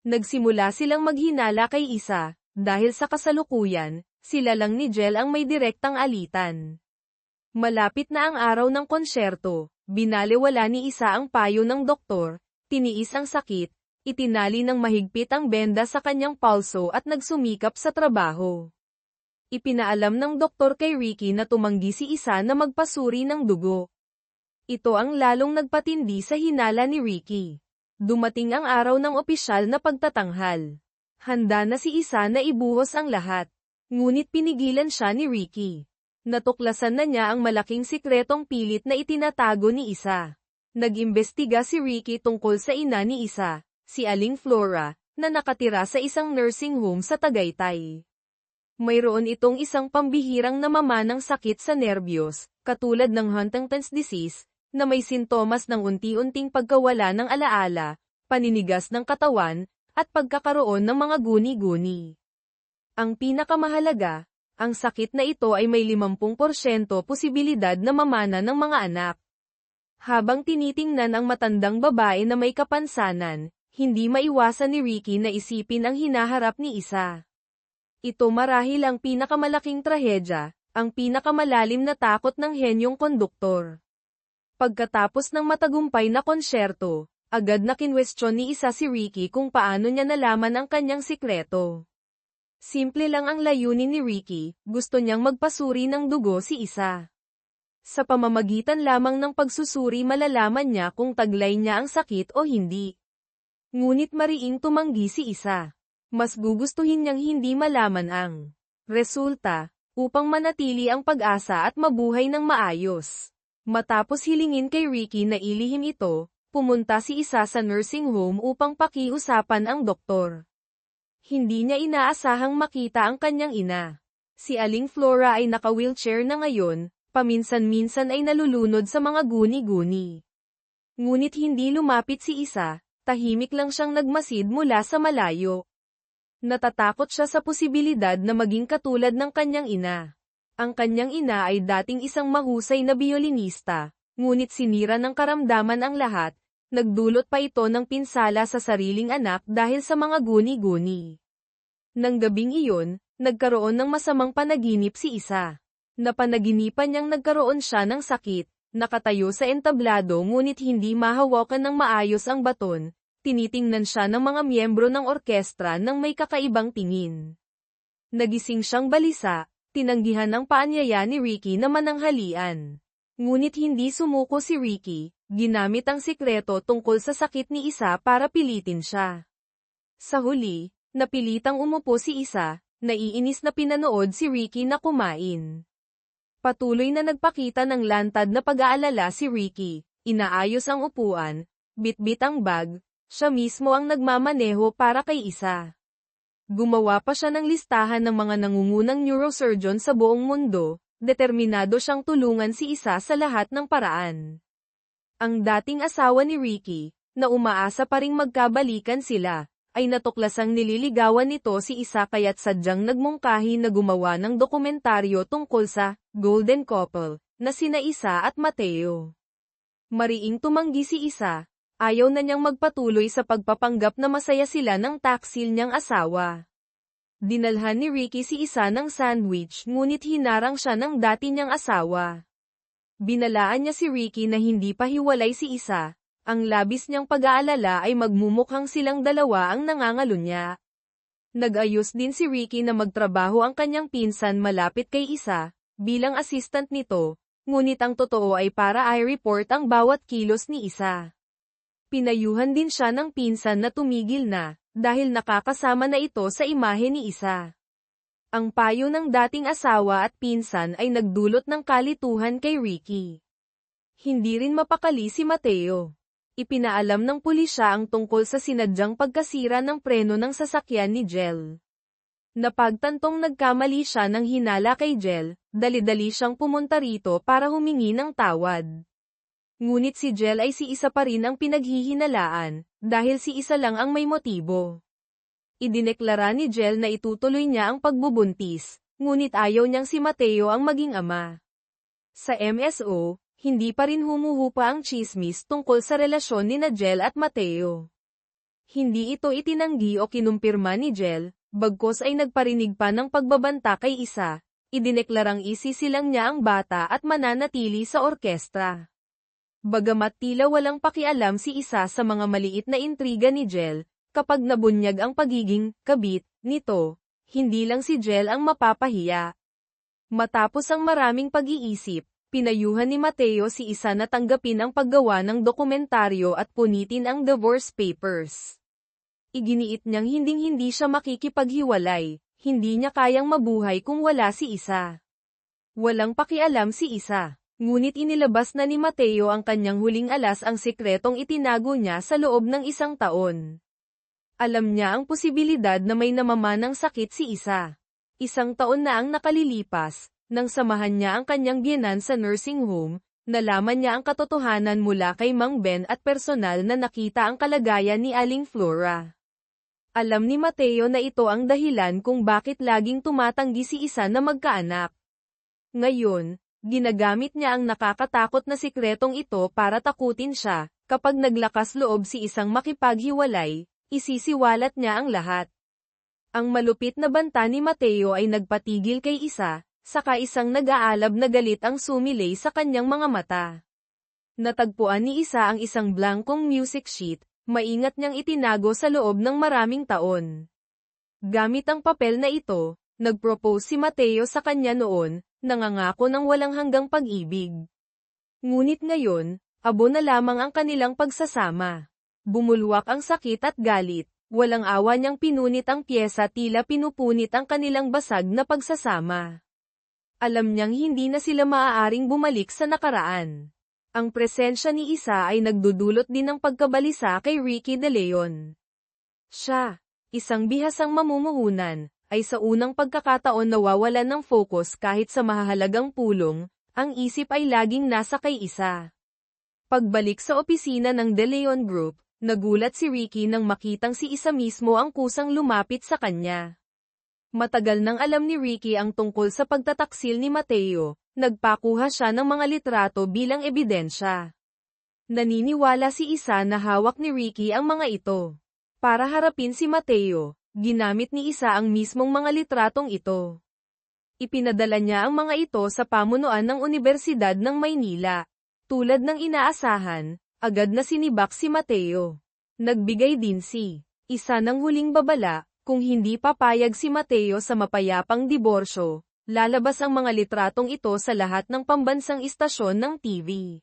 Nagsimula silang maghinala kay Isa, dahil sa kasalukuyan, sila lang ni Jel ang may direktang alitan. Malapit na ang araw ng konsyerto, binaliwala ni Isa ang payo ng doktor, tiniis ang sakit, itinali ng mahigpit ang benda sa kanyang pulso at nagsumikap sa trabaho. Ipinaalam ng doktor kay Ricky na tumanggi si Isa na magpasuri ng dugo. Ito ang lalong nagpatindi sa hinala ni Ricky. Dumating ang araw ng opisyal na pagtatanghal. Handa na si Isa na ibuhos ang lahat. Ngunit pinigilan siya ni Ricky. Natuklasan na niya ang malaking sikretong pilit na itinatago ni Isa. Nag-imbestiga si Ricky tungkol sa ina ni Isa, si Aling Flora, na nakatira sa isang nursing home sa Tagaytay. Mayroon itong isang pambihirang namamanang sakit sa nerbiyos, katulad ng Huntington's disease, na may sintomas ng unti-unting pagkawala ng alaala, paninigas ng katawan, at pagkakaroon ng mga guni-guni. Ang pinakamahalaga, ang sakit na ito ay may 50% posibilidad na mamana ng mga anak. Habang tinitingnan ang matandang babae na may kapansanan, hindi maiwasan ni Ricky na isipin ang hinaharap ni Isa. Ito marahil ang pinakamalaking trahedya, ang pinakamalalim na takot ng henyong konduktor. Pagkatapos ng matagumpay na konsyerto, agad na kinwestiyon ni Isa si Ricky kung paano niya nalaman ang kanyang sikreto. Simple lang ang layunin ni Ricky, gusto niyang magpasuri ng dugo si Isa. Sa pamamagitan lamang ng pagsusuri malalaman niya kung taglay niya ang sakit o hindi. Ngunit mariing tumanggi si Isa. Mas gugustuhin niyang hindi malaman ang resulta, upang manatili ang pag-asa at mabuhay ng maayos. Matapos hilingin kay Ricky na ilihim ito, pumunta si Isa sa nursing home upang pakiusapan ang doktor. Hindi niya inaasahang makita ang kanyang ina. Si Aling Flora ay naka-wheelchair na ngayon, paminsan-minsan ay nalulunod sa mga guni-guni. Ngunit hindi lumapit si Isa, tahimik lang siyang nagmasid mula sa malayo. Natatakot siya sa posibilidad na maging katulad ng kanyang ina. Ang kanyang ina ay dating isang mahusay na biolinista, ngunit sinira ng karamdaman ang lahat, nagdulot pa ito ng pinsala sa sariling anak dahil sa mga guni-guni. Nang gabing iyon, nagkaroon ng masamang panaginip si Isa. Napanaginipan niyang nagkaroon siya ng sakit, nakatayo sa entablado ngunit hindi mahawakan ng maayos ang baton, tinitingnan siya ng mga miyembro ng orkestra ng may kakaibang tingin. Nagising siyang balisa, tinanggihan ng paanyaya ni Ricky na mananghalian. Ngunit hindi sumuko si Ricky, ginamit ang sikreto tungkol sa sakit ni Isa para pilitin siya. Sa huli, napilitang umupo si Isa, naiinis na pinanood si Ricky na kumain. Patuloy na nagpakita ng lantad na pag-aalala si Ricky, inaayos ang upuan, bitbit ang bag, siya mismo ang nagmamaneho para kay Isa. Gumawa pa siya ng listahan ng mga nangungunang neurosurgeon sa buong mundo, determinado siyang tulungan si Isa sa lahat ng paraan. Ang dating asawa ni Ricky, na umaasa pa ring magkabalikan sila, ay natuklasang nililigawan nito si Isa kaya't sadyang nagmungkahi na gumawa ng dokumentaryo tungkol sa Golden Couple, na sina Isa at Mateo. Mariing tumanggi si Isa, ayaw na niyang magpatuloy sa pagpapanggap na masaya sila ng taksil niyang asawa. Dinalhan ni Ricky si Isa ng sandwich ngunit hinarang siya ng dati niyang asawa. Binalaan niya si Ricky na hindi pa hiwalay si Isa. Ang labis niyang pag-aalala ay magmumukhang silang dalawa ang nangangalunya. Nag-ayos din si Ricky na magtrabaho ang kanyang pinsan malapit kay Isa, bilang assistant nito, ngunit ang totoo ay para i-report ang bawat kilos ni Isa. Pinayuhan din siya ng pinsan na tumigil na, dahil nakakasama na ito sa imahe ni Isa. Ang payo ng dating asawa at pinsan ay nagdulot ng kalituhan kay Ricky. Hindi rin mapakali si Mateo. Ipinaalam ng pulisya ang tungkol sa sinadyang pagkasira ng preno ng sasakyan ni Jel. Napagtantong nagkamali siya ng hinala kay Jel, dali-dali siyang pumunta rito para humingi ng tawad. Ngunit si Jel ay si Isa pa rin ang pinaghihinalaan, dahil si Isa lang ang may motibo. Idineklara ni Jel na itutuloy niya ang pagbubuntis, ngunit ayaw niyang si Mateo ang maging ama. Sa MSO, hindi pa rin humuhupa ang tsismis tungkol sa relasyon ni Jel at Mateo. Hindi ito itinanggi o kinumpirma ni Jel, bagkus ay nagparinig pa ng pagbabanta kay Isa, idineklarang isisilang niya ang bata at mananatili sa orkestra. Bagamat tila walang pakialam si Isa sa mga maliit na intriga ni Jel, kapag nabunyag ang pagiging kabit nito, hindi lang si Jel ang mapapahiya. Matapos ang maraming pag-iisip, pinayuhan ni Mateo si Isa na tanggapin ang paggawa ng dokumentaryo at punitin ang divorce papers. Iginiit niyang hinding-hindi siya makikipaghiwalay, hindi niya kayang mabuhay kung wala si Isa. Walang pakialam si Isa, ngunit inilabas na ni Mateo ang kanyang huling alas ang sikretong itinago niya sa loob ng 1 taon. Alam niya ang posibilidad na may namamanang sakit si Isa. 1 taon na ang nakalilipas. Nang samahan niya ang kanyang biyenan sa nursing home, nalaman niya ang katotohanan mula kay Mang Ben at personal na nakita ang kalagayan ni Aling Flora. Alam ni Mateo na ito ang dahilan kung bakit laging tumatanggi si Isa na magkaanak. Ngayon, ginagamit niya ang nakakatakot na sikretong ito para takutin siya. Kapag naglakas loob si Isang makipaghiwalay, isisiwalat niya ang lahat. Ang malupit na banta ni Mateo ay nagpatigil kay Isa, saka isang nag-aalab na galit ang sumilay sa kanyang mga mata. Natagpuan ni Isa ang isang blankong music sheet, maingat niyang itinago sa loob ng maraming taon. Gamit ang papel na ito, nag-propose si Mateo sa kanya noon, nangangako ng walang hanggang pag-ibig. Ngunit ngayon, abo na lamang ang kanilang pagsasama. Bumulwak ang sakit at galit, walang awa niyang pinunit ang pyesa tila pinupunit ang kanilang basag na pagsasama. Alam niyang hindi na sila maaaring bumalik sa nakaraan. Ang presensya ni Isa ay nagdudulot din ng pagkabalisa kay Ricky De Leon. Siya, isang bihasang mamumuhunan, ay sa unang pagkakataon nawawalan ng focus kahit sa mahahalagang pulong, ang isip ay laging nasa kay Isa. Pagbalik sa opisina ng De Leon Group, nagulat si Ricky nang makitang si Isa mismo ang kusang lumapit sa kanya. Matagal nang alam ni Ricky ang tungkol sa pagtataksil ni Mateo, nagpakuha siya ng mga litrato bilang ebidensya. Naniniwala si Isa na hawak ni Ricky ang mga ito. Para harapin si Mateo, ginamit ni Isa ang mismong mga litratong ito. Ipinadala niya ang mga ito sa pamunuan ng Universidad ng Maynila. Tulad ng inaasahan, agad na sinibak si Mateo. Nagbigay din si Isa ng huling babala, kung hindi papayag si Mateo sa mapayapang diborsyo, lalabas ang mga litratong ito sa lahat ng pambansang istasyon ng TV.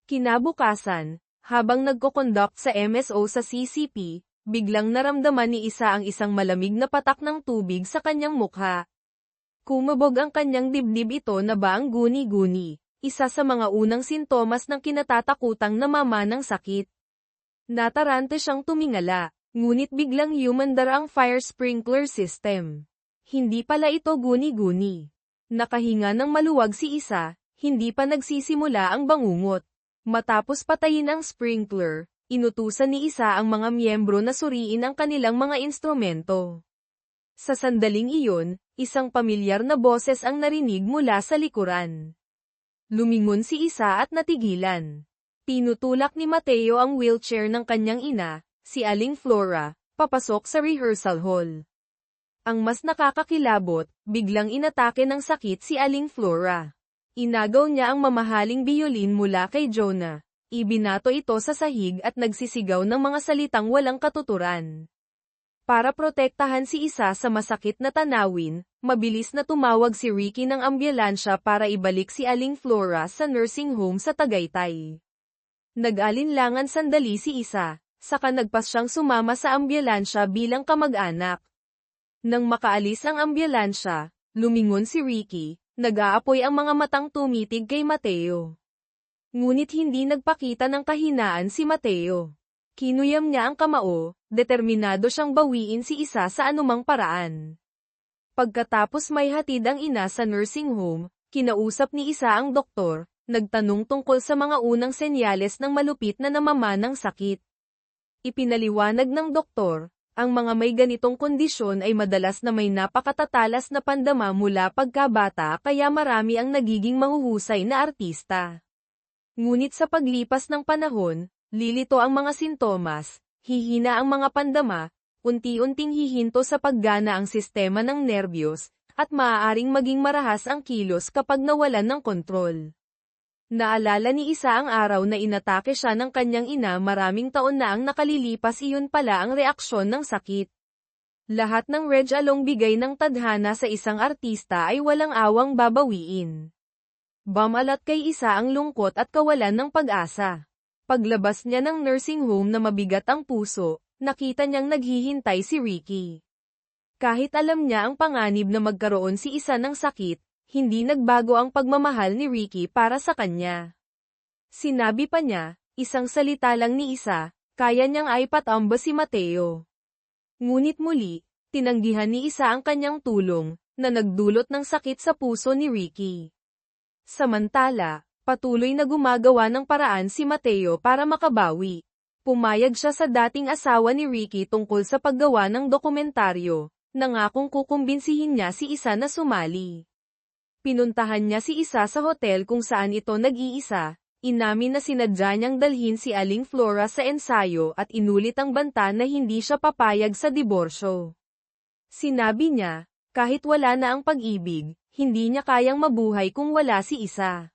Kinabukasan, habang nagko-conduct sa MSO sa CCP, biglang naramdaman ni Isa ang isang malamig na patak ng tubig sa kanyang mukha. Kumabog ang kanyang dibdib, ito na ba ang guni-guni, isa sa mga unang sintomas ng kinatatakutang namamanang sakit. Natarante siyang tumingala, ngunit biglang umandar ang fire sprinkler system. Hindi pala ito guni-guni. Nakahinga ng maluwag si Isa, hindi pa nagsisimula ang bangungot. Matapos patayin ang sprinkler, inutusan ni Isa ang mga miyembro na suriin ang kanilang mga instrumento. Sa sandaling iyon, isang pamilyar na boses ang narinig mula sa likuran. Lumingon si Isa at natigilan. Tinutulak ni Mateo ang wheelchair ng kanyang ina, si Aling Flora, papasok sa rehearsal hall. Ang mas nakakakilabot, biglang inatake ng sakit si Aling Flora. Inagaw niya ang mamahaling biyolin mula kay Jonah. Ibinato ito sa sahig at nagsisigaw ng mga salitang walang katuturan. Para protektahan si Isa sa masakit na tanawin, mabilis na tumawag si Ricky ng ambulansya para ibalik si Aling Flora sa nursing home sa Tagaytay. Nag-alinlangan sandali si Isa, saka nagpas siyang sumama sa ambulansya bilang kamag-anak. Nang makaalis ang ambulansya, lumingon si Ricky, nag-aapoy ang mga matang tumitig kay Mateo. Ngunit hindi nagpakita ng kahinaan si Mateo. Kinuyam niya ang kamao, determinado siyang bawiin si Isa sa anumang paraan. Pagkatapos may hatid ang ina sa nursing home, kinausap ni Isa ang doktor, nagtanong tungkol sa mga unang senyales ng malupit na namamanang sakit. Ipinaliwanag ng doktor, ang mga may ganitong kondisyon ay madalas na may napakatatalas na pandama mula pagkabata, kaya marami ang nagiging mahuhusay na artista. Ngunit sa paglipas ng panahon, lilito ang mga sintomas, hihina ang mga pandama, unti-unting hihinto sa paggana ang sistema ng nerbiyos, at maaaring maging marahas ang kilos kapag nawalan ng kontrol. Naalala ni Isa ang araw na inatake siya ng kanyang ina, maraming taon na ang nakalilipas, iyon pala ang reaksyon ng sakit. Lahat ng regalong bigay ng tadhana sa isang artista ay walang awang babawiin. Bumalat kay Isa ang lungkot at kawalan ng pag-asa. Paglabas niya ng nursing home na mabigat ang puso, nakita niyang naghihintay si Ricky. Kahit alam niya ang panganib na magkaroon si Isa ng sakit, hindi nagbago ang pagmamahal ni Ricky para sa kanya. Sinabi pa niya, isang salita lang ni Isa, kaya niyang aipatamba si Mateo. Ngunit muli, tinanggihan ni Isa ang kanyang tulong, na nagdulot ng sakit sa puso ni Ricky. Samantala, patuloy na gumagawa ng paraan si Mateo para makabawi. Pumayag siya sa dating asawa ni Ricky tungkol sa paggawa ng dokumentaryo, nangakong kukumbinsihin niya si Isa na sumali. Pinuntahan niya si Isa sa hotel kung saan ito nag-iisa, inamin na sinadya niyang dalhin si Aling Flora sa ensayo at inulit ang banta na hindi siya papayag sa diborsyo. Sinabi niya, kahit wala na ang pag-ibig, hindi niya kayang mabuhay kung wala si Isa.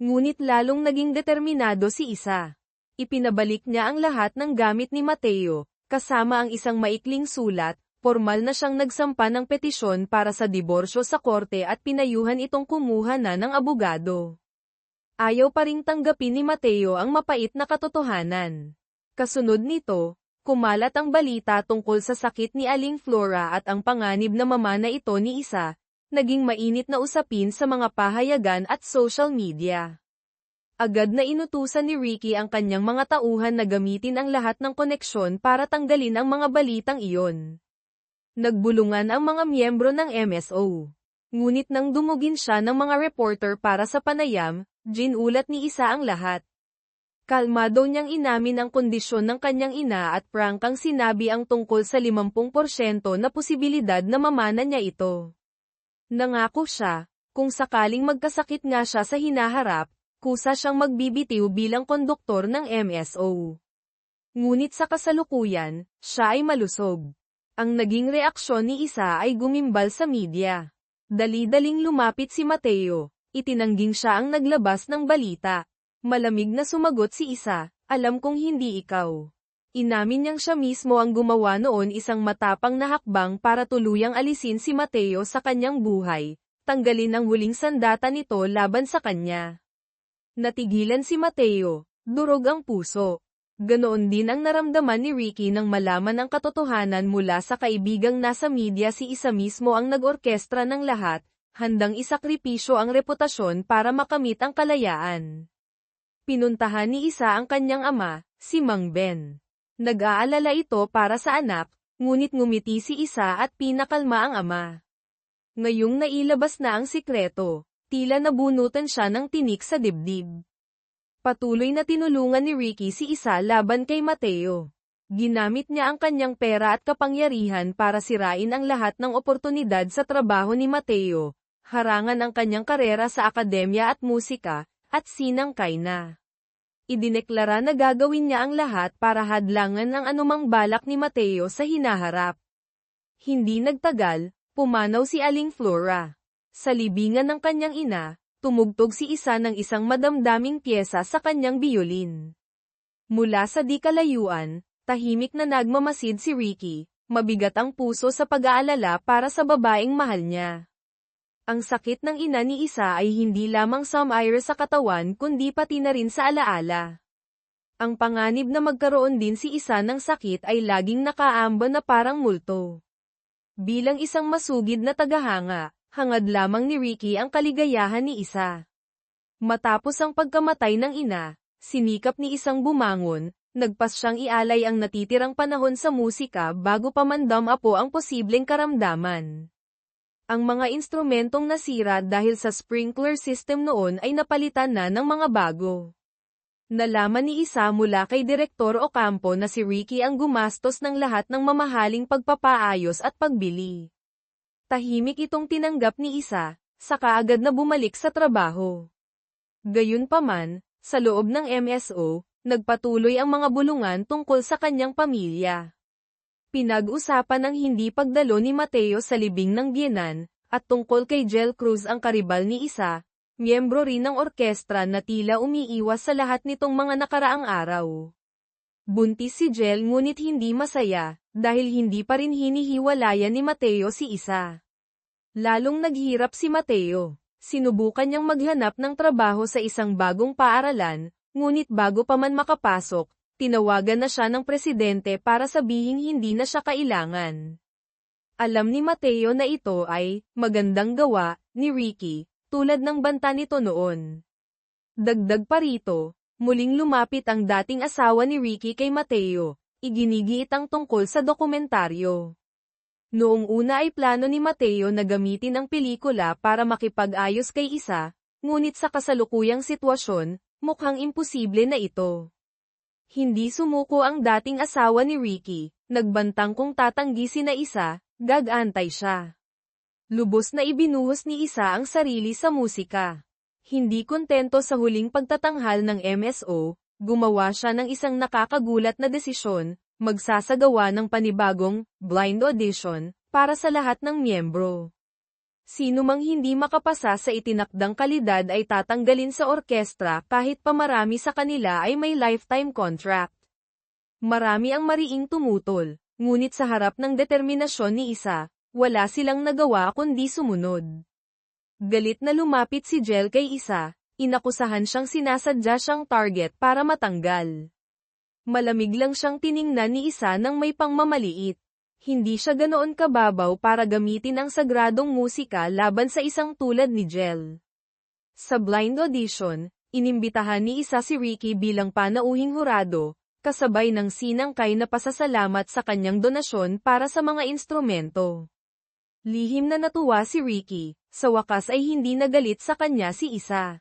Ngunit lalong naging determinado si Isa. Ipinabalik niya ang lahat ng gamit ni Mateo, kasama ang isang maikling sulat, formal na siyang nagsampa ng petisyon para sa diborsyo sa korte at pinayuhan itong kumuha na ng abogado. Ayaw pa ring tanggapin ni Mateo ang mapait na katotohanan. Kasunod nito, kumalat ang balita tungkol sa sakit ni Aling Flora at ang panganib na mamana ito ni Isa, naging mainit na usapin sa mga pahayagan at social media. Agad na inutusan ni Ricky ang kanyang mga tauhan na gamitin ang lahat ng koneksyon para tanggalin ang mga balitang iyon. Nagbulungan ang mga miyembro ng MSO. Ngunit nang dumugin siya ng mga reporter para sa panayam, ginulat ni Isa ang lahat. Kalmado niyang inamin ang kondisyon ng kanyang ina at prangkang sinabi ang tungkol sa 50% na posibilidad na mamana niya ito. Nangako siya, kung sakaling magkasakit nga siya sa hinaharap, kusa siyang magbibitiw bilang konduktor ng MSO. Ngunit sa kasalukuyan, siya ay malusog. Ang naging reaksyon ni Isa ay gumimbal sa media. Dali-daling lumapit si Mateo, itinangging siya ang naglabas ng balita. Malamig na sumagot si Isa, alam kong hindi ikaw. Inamin niyang siya mismo ang gumawa noon isang matapang na hakbang para tuluyang alisin si Mateo sa kanyang buhay, tanggalin ang huling sandata nito laban sa kanya. Natigilan si Mateo, durog ang puso. Ganoon din ang naramdaman ni Ricky nang malaman ang katotohanan mula sa kaibigang nasa media. Si Isa mismo ang nag-orkestra ng lahat, handang isakripisyo ang reputasyon para makamit ang kalayaan. Pinuntahan ni Isa ang kanyang ama, si Mang Ben. Nag-aalala ito para sa anak, ngunit ngumiti si Isa at pinakalma ang ama. Ngayong nailabas na ang sikreto, tila nabunutan siya ng tinik sa dibdib. Patuloy na tinulungan ni Ricky si Isa laban kay Mateo. Ginamit niya ang kanyang pera at kapangyarihan para sirain ang lahat ng oportunidad sa trabaho ni Mateo, harangan ang kanyang karera sa akademya at musika, at sinangkay na. Idineklara na gagawin niya ang lahat para hadlangan ang anumang balak ni Mateo sa hinaharap. Hindi nagtagal, pumanaw si Aling Flora. Sa libingan ng kanyang ina, tumugtog si Isa ng isang madamdaming pyesa sa kanyang biyolin. Mula sa di kalayuan, tahimik na nagmamasid si Ricky, mabigat ang puso sa pag-aalala para sa babaeng mahal niya. Ang sakit ng ina ni Isa ay hindi lamang sumire sa katawan kundi pati na rin sa alaala. Ang panganib na magkaroon din si Isa ng sakit ay laging nakaamba na parang multo. Bilang isang masugid na tagahanga, hangad lamang ni Ricky ang kaligayahan ni Isa. Matapos ang pagkamatay ng ina, sinikap ni Isang bumangon, nagpas siyang ialay ang natitirang panahon sa musika bago pa man damapo ang posibleng karamdaman. Ang mga instrumentong nasira dahil sa sprinkler system noon ay napalitan na ng mga bago. Nalaman ni Isa mula kay Direktor Ocampo na si Ricky ang gumastos ng lahat ng mamahaling pagpapaayos at pagbili. Tahimik itong tinanggap ni Isa, saka agad na bumalik sa trabaho. Gayunpaman, sa loob ng MSO, nagpatuloy ang mga bulungan tungkol sa kanyang pamilya. Pinag-usapan ang hindi pagdalo ni Mateo sa libing ng biyenan, at tungkol kay Jel Cruz ang karibal ni Isa, miyembro rin ng orkestra na tila umiiwas sa lahat nitong mga nakaraang araw. Buntis si Jel ngunit hindi masaya, dahil hindi pa rin hinihiwalayan ni Mateo si Isa. Lalong naghirap si Mateo. Sinubukan niyang maghanap ng trabaho sa isang bagong paaralan, ngunit bago pa man makapasok, tinawagan na siya ng presidente para sabihing hindi na siya kailangan. Alam ni Mateo na ito ay magandang gawa ni Ricky, tulad ng banta nito noon. Dagdag pa rito, muling lumapit ang dating asawa ni Ricky kay Mateo, iginigiit ang tungkol sa dokumentaryo. Noong una ay plano ni Mateo na gamitin ang pelikula para makipag-ayos kay Isa, ngunit sa kasalukuyang sitwasyon, mukhang imposible na ito. Hindi sumuko ang dating asawa ni Ricky, nagbantang kung tatanggi si na Isa, gag-antay siya. Lubos na ibinuhos ni Isa ang sarili sa musika. Hindi kontento sa huling pagtatanghal ng MSO, gumawa siya ng isang nakakagulat na desisyon, magsasagawa ng panibagong blind audition para sa lahat ng miyembro. Sino mang hindi makapasa sa itinakdang kalidad ay tatanggalin sa orkestra kahit pa marami sa kanila ay may lifetime contract. Marami ang mariing tumutol, Ngunit sa harap ng determinasyon ni Isa, wala silang nagawa kundi sumunod. Galit na lumapit si Jel kay Isa, inakusahan siyang sinasadya siyang target para matanggal. Malamig lang siyang tiningnan ni Isa nang may pangmamaliit. Hindi siya ganoon kababaw para gamitin ang sagradong musika laban sa isang tulad ni Jel. Sa blind audition, inimbitahan ni Isa si Ricky bilang panauhing hurado, kasabay ng sinangkay na pasasalamat sa kanyang donasyon para sa mga instrumento. Lihim na natuwa si Ricky, sa wakas ay hindi nagalit sa kanya si Isa.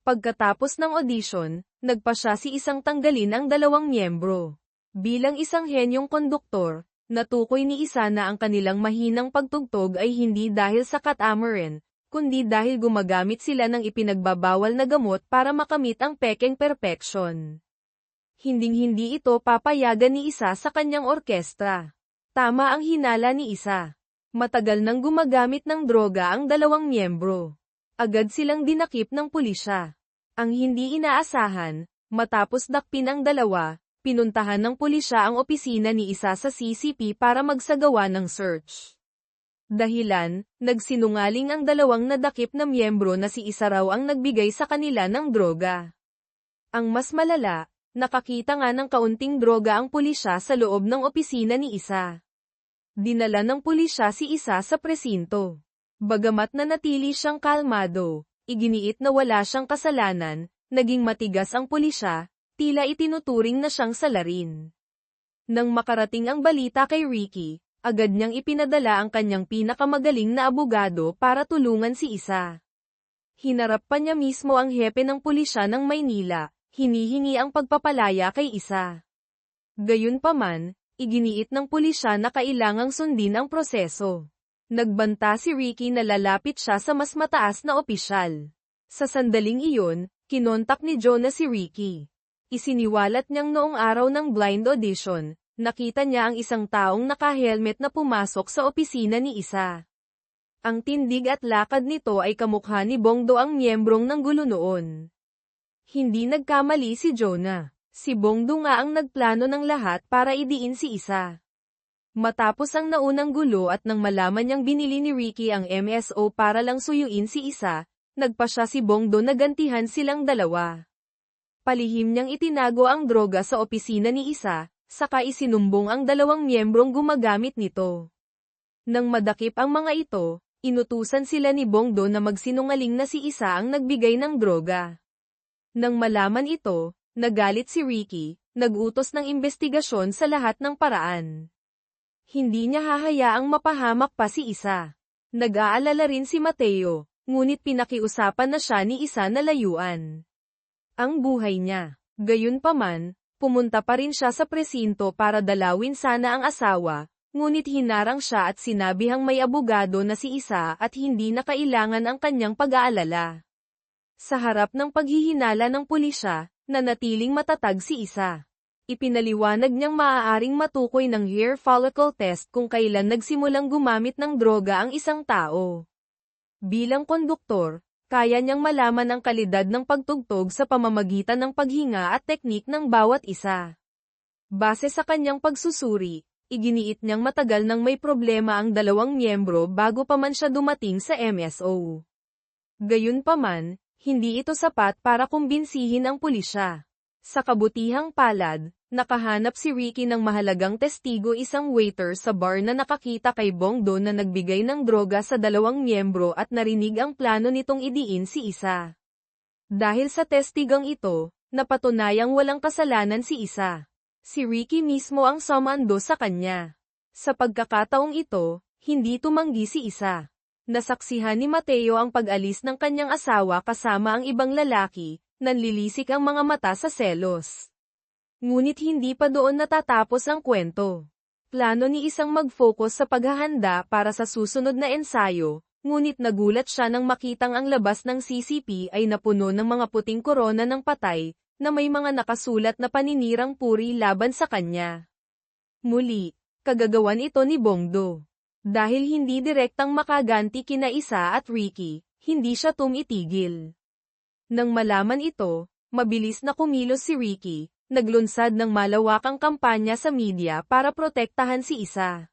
Pagkatapos ng audition, nagpa siya si Isang tanggalin ang dalawang miyembro. Bilang isang henyong konduktor, natukoy ni Isa na ang kanilang mahinang pagtugtog ay hindi dahil sa catamaran, kundi dahil gumagamit sila ng ipinagbabawal na gamot para makamit ang pekeng perfection. Hinding-hindi ito papayagan ni Isa sa kanyang orkestra. Tama ang hinala ni Isa. Matagal nang gumagamit ng droga ang dalawang miyembro. Agad silang dinakip ng pulisya. Ang hindi inaasahan, matapos dakpin ang dalawa, pinuntahan ng pulisya ang opisina ni Isa sa CCP para magsagawa ng search. Dahilan, nagsinungaling ang dalawang nadakip na miyembro na si Isa raw ang nagbigay sa kanila ng droga. Ang mas malala, nakakita nga ng kaunting droga ang pulisya sa loob ng opisina ni Isa. Dinala ng pulisya si Isa sa presinto. Bagamat nanatili siyang kalmado, iginiit na wala siyang kasalanan, naging matigas ang pulisya, tila itinuturing na siyang salarin. Nang makarating ang balita kay Ricky, agad niyang ipinadala ang kanyang pinakamagaling na abogado para tulungan si Isa. Hinarap pa niya mismo ang hepe ng pulisya ng Maynila, hinihingi ang pagpapalaya kay Isa. Gayunpaman, iginiit ng pulisya na kailangang sundin ang proseso. Nagbanta si Ricky na lalapit siya sa mas mataas na opisyal. Sa sandaling iyon, kinontak ni Jonah si Ricky. Isiniwalat niyang noong araw ng blind audition, nakita niya ang isang taong naka-helmet na pumasok sa opisina ni Isa. Ang tindig at lakad nito ay kamukha ni Bongdo, ang miyembrong ng gulo noon. Hindi nagkamali si Jonah. Si Bongdo nga ang nagplano ng lahat para idiin si Isa. Matapos ang naunang gulo at nang malaman niyang binili ni Ricky ang MSO para lang suyuin si Isa, nagpa siya si Bongdo na gantihan silang dalawa. Palihim niyang itinago ang droga sa opisina ni Isa, saka isinumbong ang dalawang miyembrong gumagamit nito. Nang madakip ang mga ito, inutusan sila ni Bongdo na magsinungaling na si Isa ang nagbigay ng droga. Nang malaman ito, nagalit si Ricky, nag-utos ng investigasyon sa lahat ng paraan. Hindi niya hahayaang mapahamak pa si Isa. Nag-aalala rin si Mateo, ngunit pinakiusapan na siya ni Isa na layuan ang buhay niya. Gayunpaman, pumunta pa rin siya sa presinto para dalawin sana ang asawa, ngunit hinarang siya at sinabihang may abogado na si Isa at hindi na kailangan ang kanyang pag-aalala. Sa harap ng paghihinala ng pulisya, nanatiling matatag si Isa. Ipinaliwanag niyang maaaring matukoy ng hair follicle test kung kailan nagsimulang gumamit ng droga ang isang tao. Bilang konduktor, kaya niyang malaman ang kalidad ng pagtugtog sa pamamagitan ng paghinga at teknik ng bawat isa. Base sa kanyang pagsusuri, iginiit niyang matagal nang may problema ang dalawang miyembro bago pa man siya dumating sa MSO. Gayunpaman, hindi ito sapat para kumbinsihin ang pulisya. Sa kabutihang palad, nakahanap si Ricky ng mahalagang testigo, isang waiter sa bar na nakakita kay Bongdo na nagbigay ng droga sa dalawang miyembro at narinig ang plano nitong idiin si Isa. Dahil sa testigang ito, napatunayang walang kasalanan si Isa. Si Ricky mismo ang sumando sa kanya. Sa pagkakataong ito, hindi tumanggi si Isa. Nasaksihan ni Mateo ang pag-alis ng kanyang asawa kasama ang ibang lalaki, nanlilisik ang mga mata sa selos. Ngunit hindi pa doon natatapos ang kwento. Plano ni Isang mag-focus sa paghahanda para sa susunod na ensayo, ngunit nagulat siya nang makitang ang labas ng CCP ay napuno ng mga puting korona ng patay, na may mga nakasulat na paninirang puri laban sa kanya. Muli, kagagawan ito ni Bongdo. Dahil hindi direktang makaganti kina Isa at Ricky, hindi siya tumitigil. Nang malaman ito, mabilis na kumilos si Ricky, naglunsad ng malawakang kampanya sa media para protektahan si Isa.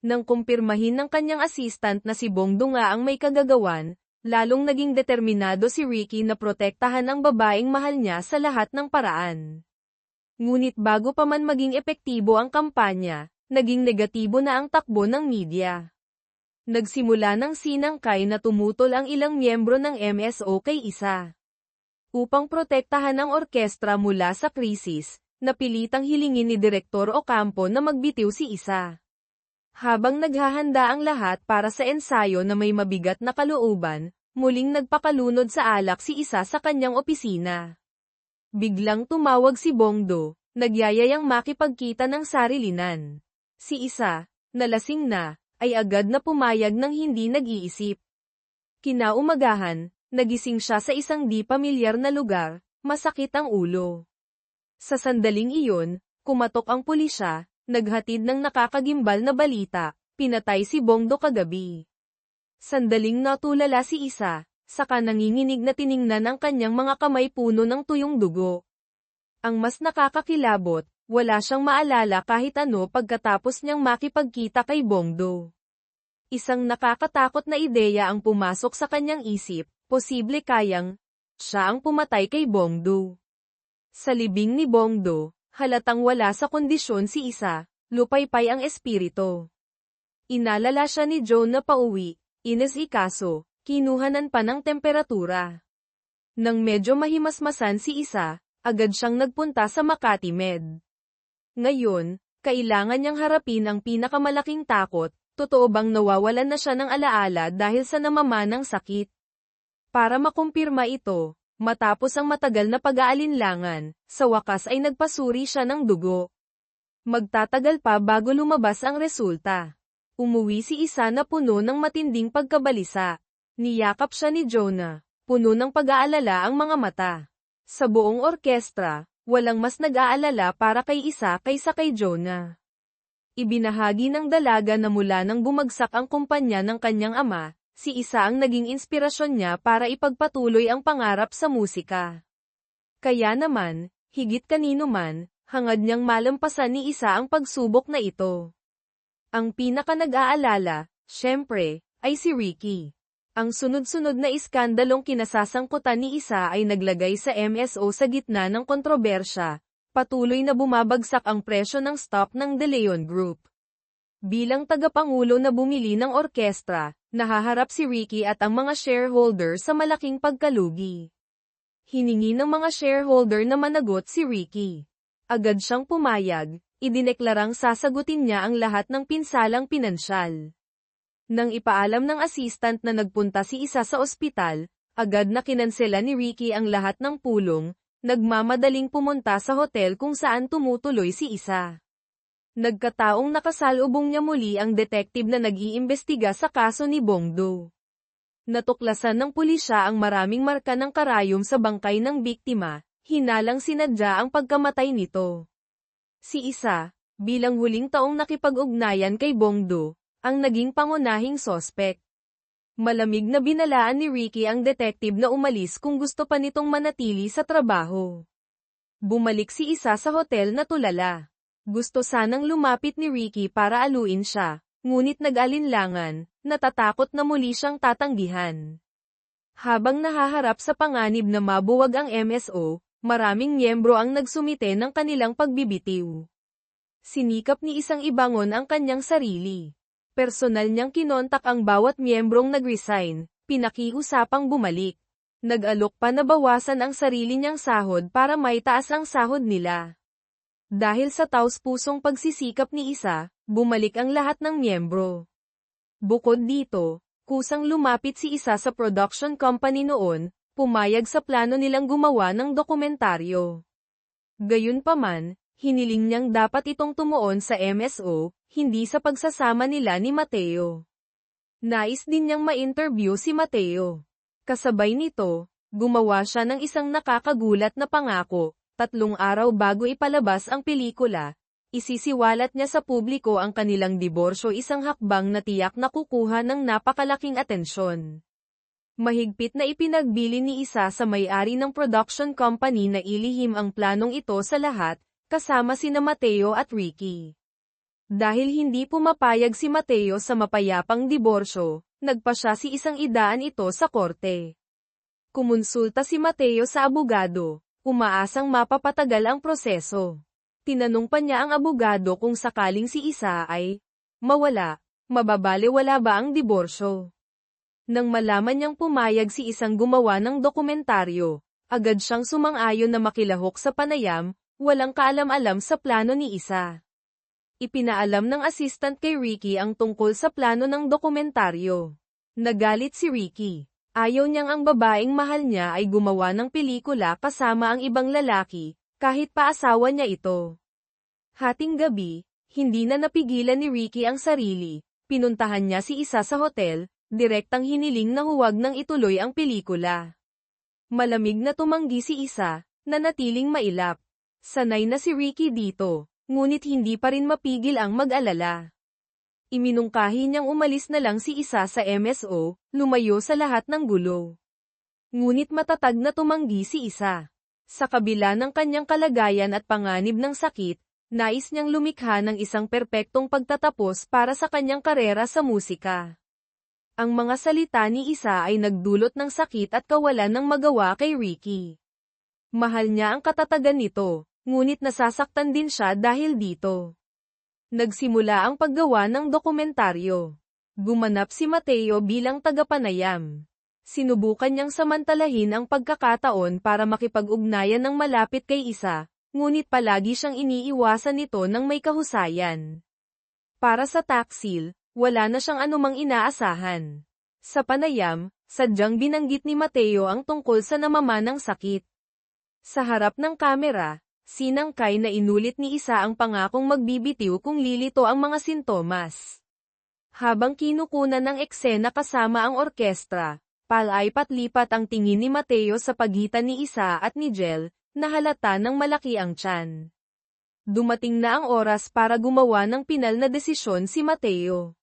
Nang kumpirmahin ng kanyang assistant na si Bongdo nga ang may kagagawan, lalong naging determinado si Ricky na protektahan ang babaeng mahal niya sa lahat ng paraan. Ngunit bago pa man maging epektibo ang kampanya, naging negatibo na ang takbo ng media. Nagsimula ng sinangkay na tumutol ang ilang miyembro ng MSO kay Isa. Upang protektahan ang orkestra mula sa krisis, napilitang hilingin ni Direktor Ocampo na magbitiw si Isa. Habang naghahanda ang lahat para sa ensayo na may mabigat na kalooban, muling nagpakalunod sa alak si Isa sa kanyang opisina. Biglang tumawag si Bongdo, nagyayayang makipagkita ng sarilinan. Si Isa, nalasing na, ay agad na pumayag ng hindi nag-iisip. Kinaumagahan, nagising siya sa isang di pamilyar na lugar, masakit ang ulo. Sa sandaling iyon, kumatok ang pulisya, naghatid ng nakakagimbal na balita, pinatay si Bongdo kagabi. Sandaling natulala si Isa, saka nanginginig na tiningnan ang kanyang mga kamay puno ng tuyong dugo. Ang mas nakakakilabot, wala siyang maalala kahit ano pagkatapos niyang makipagkita kay Bongdo. Isang nakakatakot na ideya ang pumasok sa kanyang isip, posible kayang, siya ang pumatay kay Bongdo. Sa libing ni Bongdo, halatang wala sa kondisyon si Isa, lupaypay ang espirito. Inalala siya ni Joan na pauwi, inasikaso, kinuhanan pa ng temperatura. Nang medyo mahimasmasan si Isa, agad siyang nagpunta sa Makati Med. Ngayon, kailangan niyang harapin ang pinakamalaking takot, totoo bang nawawalan na siya ng alaala dahil sa namamanang sakit? Para makumpirma ito, matapos ang matagal na pag-aalinlangan, sa wakas ay nagpasuri siya ng dugo. Magtatagal pa bago lumabas ang resulta. Umuwi si Isa na puno ng matinding pagkabalisa. Niyakap siya ni Jonah, puno ng pag-aalala ang mga mata. Sa buong orkestra, walang mas nag-aalala para kay Isa kaysa kay Jonah. Ibinahagi ng dalaga na mula nang bumagsak ang kumpanya ng kanyang ama, si Isa ang naging inspirasyon niya para ipagpatuloy ang pangarap sa musika. Kaya naman, higit kanino man, hangad niyang malampasan ni Isa ang pagsubok na ito. Ang pinaka nag-aalala, syempre, ay si Ricky. Ang sunod-sunod na iskandalong kinasasangkutan ni Isa ay naglagay sa MSO sa gitna ng kontrobersya, patuloy na bumabagsak ang presyo ng stock ng De Leon Group. Bilang tagapangulo na bumili ng orkestra, nahaharap si Ricky at ang mga shareholder sa malaking pagkalugi. Hiningi ng mga shareholder na managot si Ricky. Agad siyang pumayag, idineklarang sasagutin niya ang lahat ng pinsalang pinansyal. Nang ipaalam ng assistant na nagpunta si Isa sa ospital, agad na kinansela ni Ricky ang lahat ng pulong, nagmamadaling pumunta sa hotel kung saan tumutuloy si Isa. Nagkataong nakasalubong niya muli ang detective na nag-iimbestiga sa kaso ni Bongdo. Natuklasan ng pulisya ang maraming marka ng karayom sa bangkay ng biktima, hinalang sinadya ang pagkamatay nito. Si Isa, bilang huling taong nakipag-ugnayan kay Bongdo, ang naging pangunahing sospek. Malamig na binalaan ni Ricky ang detective na umalis kung gusto pa nitong manatili sa trabaho. Bumalik si Isa sa hotel na tulala. Gusto sanang lumapit ni Ricky para aluin siya, ngunit nag-alinlangan, natatakot na muli siyang tatanggihan. Habang nahaharap sa panganib na mabuwag ang MSO, maraming miyembro ang nagsumite ng kanilang pagbibitiw. Sinikap ni Isang ibangon ang kanyang sarili. Personal niyang kinontak ang bawat miyembrong nag-resign, pinakiusapang bumalik. Nag-alok pa na bawasan ang sarili niyang sahod para maitaas ang sahod nila. Dahil sa taos-pusong pagsisikap ni Isa, bumalik ang lahat ng miyembro. Bukod dito, kusang lumapit si Isa sa production company noon, pumayag sa plano nilang gumawa ng dokumentaryo. Gayunpaman, hiniling niyang dapat itong tumuon sa MSO, hindi sa pagsasama nila ni Mateo. Nais din niyang ma-interview si Mateo. Kasabay nito, gumawa siya ng isang nakakagulat na pangako. 3 araw bago ipalabas ang pelikula, isisiwalat niya sa publiko ang kanilang diborsyo, isang hakbang na tiyak na kukuha ng napakalaking atensyon. Mahigpit na ipinagbili ni Isa sa may-ari ng production company na ilihim ang planong ito sa lahat, kasama sina Mateo at Ricky. Dahil hindi pumapayag si Mateo sa mapayapang diborsyo, nagpa siya si Isang idaan ito sa korte. Kumonsulta si Mateo sa abogado, umaasang mapapatagal ang proseso. Tinanong pa niya ang abogado kung sakaling si Isa ay mawala, mababalewala ba ang diborsyo. Nang malaman niyang pumayag si Isang gumawa ng dokumentaryo, agad siyang sumang-ayon na makilahok sa panayam, walang kaalam-alam sa plano ni Isa. Ipinaalam ng assistant kay Ricky ang tungkol sa plano ng dokumentaryo. Nagalit si Ricky. Ayaw niyang ang babaeng mahal niya ay gumawa ng pelikula kasama ang ibang lalaki, kahit pa asawa niya ito. Hating gabi, hindi na napigilan ni Ricky ang sarili, pinuntahan niya si Isa sa hotel, direktang hiniling na huwag nang ituloy ang pelikula. Malamig na tumanggi si Isa, nanatiling mailap. Sanay na si Ricky dito, ngunit hindi pa rin mapigil ang mag-alala. Iminungkahi niyang umalis na lang si Isa sa MSO, lumayo sa lahat ng gulo. Ngunit matatag na tumanggi si Isa. Sa kabila ng kanyang kalagayan at panganib ng sakit, nais niyang lumikha ng isang perpektong pagtatapos para sa kanyang karera sa musika. Ang mga salita ni Isa ay nagdulot ng sakit at kawalan ng magawa kay Ricky. Mahal niya ang katatagan nito, ngunit nasasaktan din siya dahil dito. Nagsimula ang paggawa ng dokumentaryo. Gumanap si Mateo bilang tagapanayam. Sinubukan niyang samantalahin ang pagkakataon para makipag-ugnayan ng malapit kay Isa, ngunit palagi siyang iniiwasan nito ng may kahusayan. Para sa taksil, wala na siyang anumang inaasahan. Sa panayam, sadyang binanggit ni Mateo ang tungkol sa namamanang sakit. Sa harap ng kamera, sinangkay na inulit ni Isa ang pangakong magbibitiw kung lilito ang mga sintomas. Habang kinukunan ng eksena kasama ang orkestra, palay-pat-lipat ang tingin ni Mateo sa pagitan ni Isa at ni Jel, na halata ng malaki ang tiyan. Dumating na ang oras para gumawa ng pinal na desisyon si Mateo.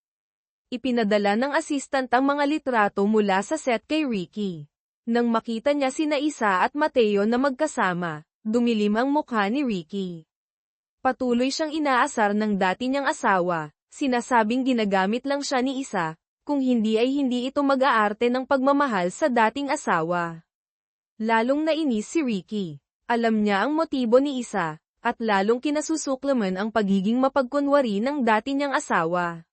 Ipinadala ng assistant ang mga litrato mula sa set kay Ricky. Nang makita niya sina Isa at Mateo na magkasama, dumilim ang mukha ni Ricky. Patuloy siyang inaasar ng dati niyang asawa, sinasabing ginagamit lang siya ni Isa, kung hindi ay hindi ito mag-aarte ng pagmamahal sa dating asawa. Lalong nainis si Ricky. Alam niya ang motibo ni Isa, at lalong kinasusuklaman ang pagiging mapagkunwari ng dati niyang asawa.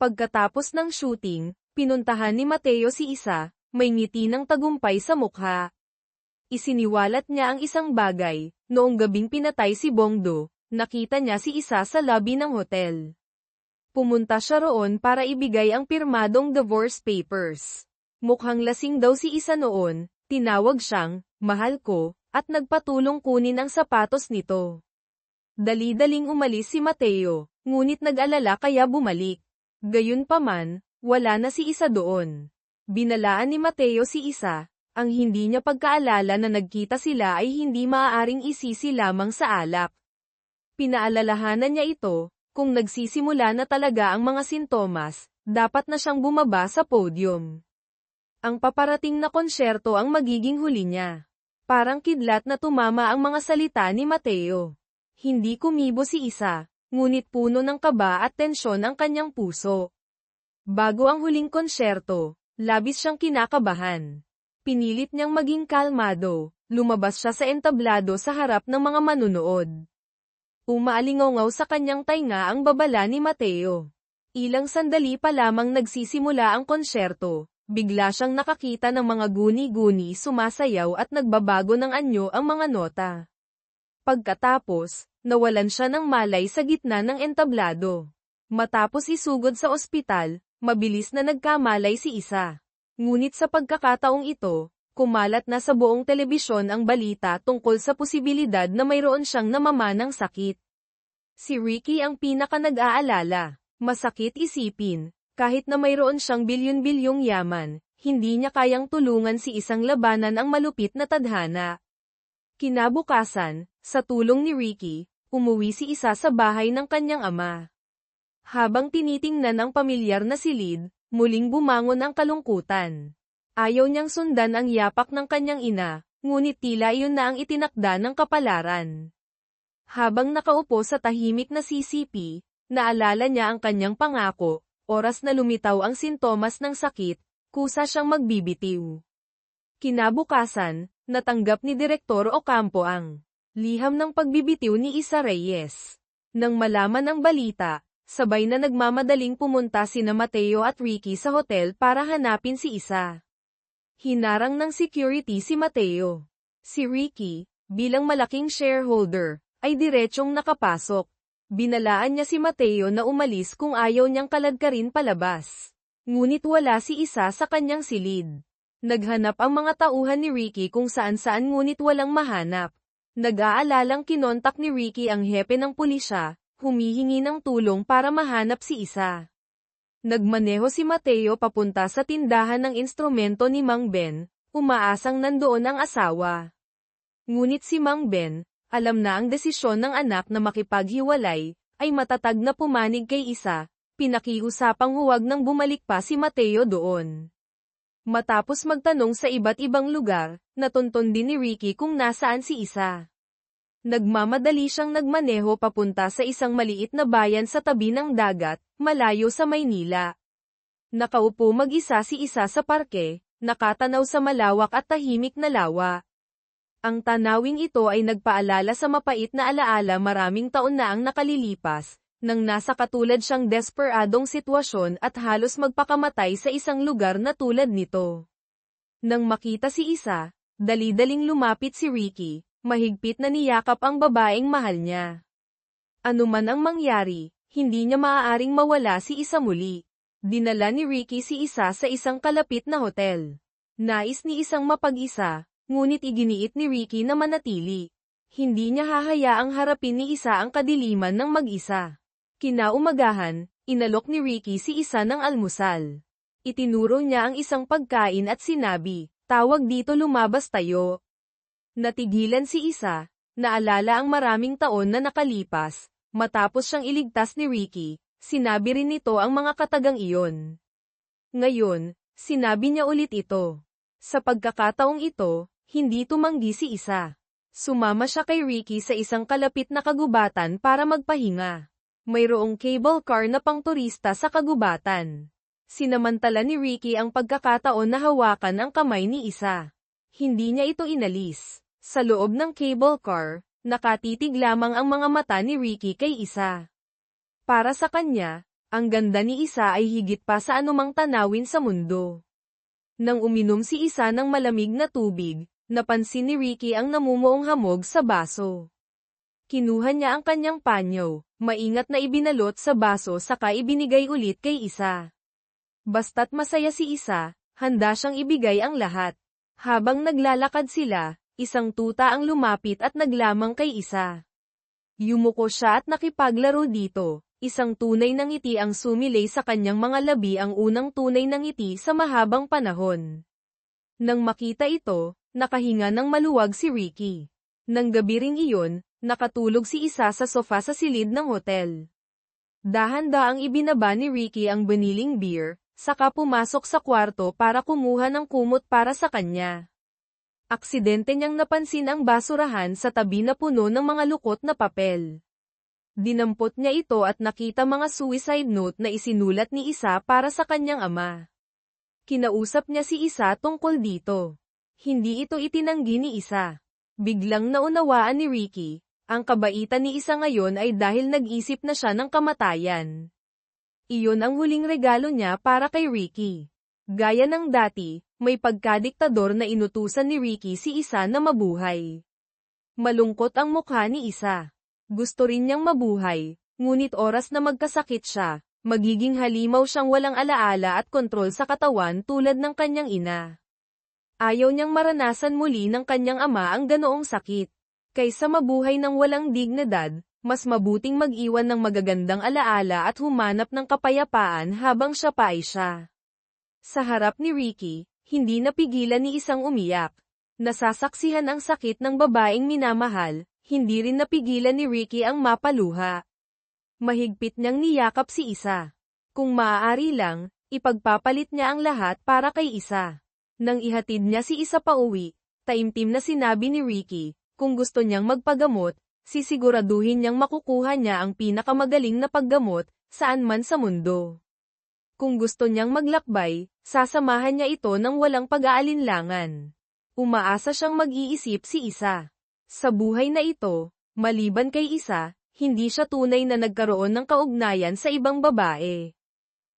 Pagkatapos ng shooting, pinuntahan ni Mateo si Isa, may ngiti ng tagumpay sa mukha. Isiniwalat niya ang isang bagay, noong gabing pinatay si Bongdo, nakita niya si Isa sa lobby ng hotel. Pumunta siya roon para ibigay ang pirmadong divorce papers. Mukhang lasing daw si Isa noon, tinawag siyang, mahal ko, at nagpatulong kunin ang sapatos nito. Dali-daling umalis si Mateo, ngunit nag-alala kaya bumalik. Gayunpaman, wala na si Isa doon. Binalaan ni Mateo si Isa, ang hindi niya pagkaalala na nagkita sila ay hindi maaaring isisi lamang sa alak. Pinaalalahanan niya ito, kung nagsisimula na talaga ang mga sintomas, dapat na siyang bumaba sa podium. Ang paparating na konsyerto ang magiging huli niya. Parang kidlat na tumama ang mga salita ni Mateo. Hindi kumibo si Isa, ngunit puno ng kaba at tensyon ang kanyang puso. Bago ang huling konsyerto, labis siyang kinakabahan. Pinilit niyang maging kalmado, lumabas siya sa entablado sa harap ng mga manunood. Umaalingaw sa kanyang tainga ang babala ni Mateo. Ilang sandali pa lamang nagsisimula ang konsyerto, bigla siyang nakakita ng mga guni-guni sumasayaw at nagbabago ng anyo ang mga nota. Pagkatapos, nawalan siya ng malay sa gitna ng entablado. Matapos isugod sa ospital, mabilis na nagkamalay si Isa. Ngunit sa pagkakataong ito, kumalat na sa buong telebisyon ang balita tungkol sa posibilidad na mayroon siyang namamanang sakit. Si Ricky ang pinaka nag-aalala. Masakit isipin, kahit na mayroon siyang bilyon-bilyong yaman, hindi niya kayang tulungan si Isang labanan ang malupit na tadhana. Kinabukasan, sa tulong ni Ricky, umuwi si Isa sa bahay ng kanyang ama. Habang tinitingnan ang pamilyar na silid, muling bumangon ang kalungkutan. Ayaw niyang sundan ang yapak ng kanyang ina, ngunit tila iyon na ang itinakda ng kapalaran. Habang nakaupo sa tahimik na CCP, naalala niya ang kanyang pangako, oras na lumitaw ang sintomas ng sakit, kusa siyang magbibitiw. Kinabukasan, natanggap ni Direktor Ocampo ang liham ng pagbibitiw ni Isa Reyes. Nang malaman ang balita, sabay na nagmamadaling pumunta sina Mateo at Ricky sa hotel para hanapin si Isa. Hinarang ng security si Mateo. Si Ricky, bilang malaking shareholder, ay diretsyong nakapasok. Binalaan niya si Mateo na umalis kung ayaw niyang kaladkarin palabas. Ngunit wala si Isa sa kanyang silid. Naghanap ang mga tauhan ni Ricky kung saan-saan ngunit walang mahanap. Nag-aalalang kinontak ni Ricky ang hepe ng pulisya, humihingi ng tulong para mahanap si Isa. Nagmaneho si Mateo papunta sa tindahan ng instrumento ni Mang Ben, umaasang nandoon ang asawa. Ngunit si Mang Ben, alam na ang desisyon ng anak na makipaghiwalay, ay matatag na pumanig kay Isa, pinakiusapang huwag nang bumalik pa si Mateo doon. Matapos magtanong sa iba't ibang lugar, natunton din ni Ricky kung nasaan si Isa. Nagmamadali siyang nagmaneho papunta sa isang maliit na bayan sa tabi ng dagat, malayo sa Maynila. Nakaupo mag-isa si Isa sa parke, nakatanaw sa malawak at tahimik na lawa. Ang tanawing ito ay nagpaalala sa mapait na alaala maraming taon na ang nakalilipas, nang nasa katulad siyang desperadong sitwasyon at halos magpakamatay sa isang lugar na tulad nito. Nang makita si Isa, dali-daling lumapit si Ricky, mahigpit na niyakap ang babaeng mahal niya. Ano man ang mangyari, hindi niya maaaring mawala si Isa muli. Dinala ni Ricky si Isa sa isang kalapit na hotel. Nais ni Isang mapag-isa, ngunit iginiit ni Ricky na manatili. Hindi niya hahayaang harapin ni Isa ang kadiliman ng mag-isa. Kinaumagahan, inalok ni Ricky si Isa ng almusal. Itinuro niya ang isang pagkain at sinabi, "Tawag dito, lumabas tayo." Natigilan si Isa, naalala ang maraming taon na nakalipas, matapos siyang iligtas ni Ricky, sinabi rin nito ang mga katagang iyon. Ngayon, sinabi niya ulit ito. Sa pagkakataong ito, hindi tumanggi si Isa. Sumama siya kay Ricky sa isang kalapit na kagubatan para magpahinga. Mayroong cable car na pangturista sa kagubatan. Sinamantala ni Ricky ang pagkakataon na hawakan ang kamay ni Isa. Hindi niya ito inalis. Sa loob ng cable car, nakatitig lamang ang mga mata ni Ricky kay Isa. Para sa kanya, ang ganda ni Isa ay higit pa sa anumang tanawin sa mundo. Nang uminom si Isa ng malamig na tubig, napansin ni Ricky ang namumuong hamog sa baso. Kinuha niya ang kanyang panyo, maingat na ibinalot sa baso saka ibinigay ulit kay Isa. Basta't masaya si Isa, handa siyang ibigay ang lahat. Habang naglalakad sila, isang tuta ang lumapit at naglamang kay Isa. Yumuko siya at nakipaglaro dito, isang tunay na ngiti ang sumilay sa kanyang mga labi, ang unang tunay na ngiti sa mahabang panahon. Nang makita ito, nakahinga ng maluwag si Ricky. Nang gabi ring iyon, nakatulog si Isa sa sofa sa silid ng hotel. Dahan-daang ibinaba ni Ricky ang baniling beer, saka pumasok sa kwarto para kumuha ng kumot para sa kanya. Aksidente niyang napansin ang basurahan sa tabi na puno ng mga lukot na papel. Dinampot niya ito at nakita mga suicide note na isinulat ni Isa para sa kanyang ama. Kinausap niya si Isa tungkol dito. Hindi ito itinanggi ni Isa. Biglang naunawaan ni Ricky, ang kabaitan ni Isa ngayon ay dahil nag-isip na siya ng kamatayan. Iyon ang huling regalo niya para kay Ricky. Gaya ng dati, may pagkadiktador na inutusan ni Ricky si Isa na mabuhay. Malungkot ang mukha ni Isa. Gusto rin niyang mabuhay, ngunit oras na magkasakit siya, magiging halimaw siyang walang alaala at kontrol sa katawan tulad ng kanyang ina. Ayaw niyang maranasan muli ng kanyang ama ang ganoong sakit. Kaysa mabuhay ng walang dignidad, mas mabuting mag-iwan ng magagandang alaala at humanap ng kapayapaan habang siya pa ay siya. Sa harap ni Ricky, hindi napigilan ni Isang umiyak. Nasasaksihan ang sakit ng babaeng minamahal, hindi rin napigilan ni Ricky ang mapaluha. Mahigpit niyang niyakap si Isa. Kung maaari lang, ipagpapalit niya ang lahat para kay Isa. Nang ihatid niya si Isa pauwi, taimtim na sinabi ni Ricky, kung gusto niyang magpagamot, sisiguraduhin niyang makukuha niya ang pinakamagaling na paggamot, saan man sa mundo. Kung gusto niyang maglakbay, sasamahan niya ito ng walang pag-aalinlangan. Umaasa siyang mag-iisip si Isa. Sa buhay na ito, maliban kay Isa, hindi siya tunay na nagkaroon ng kaugnayan sa ibang babae.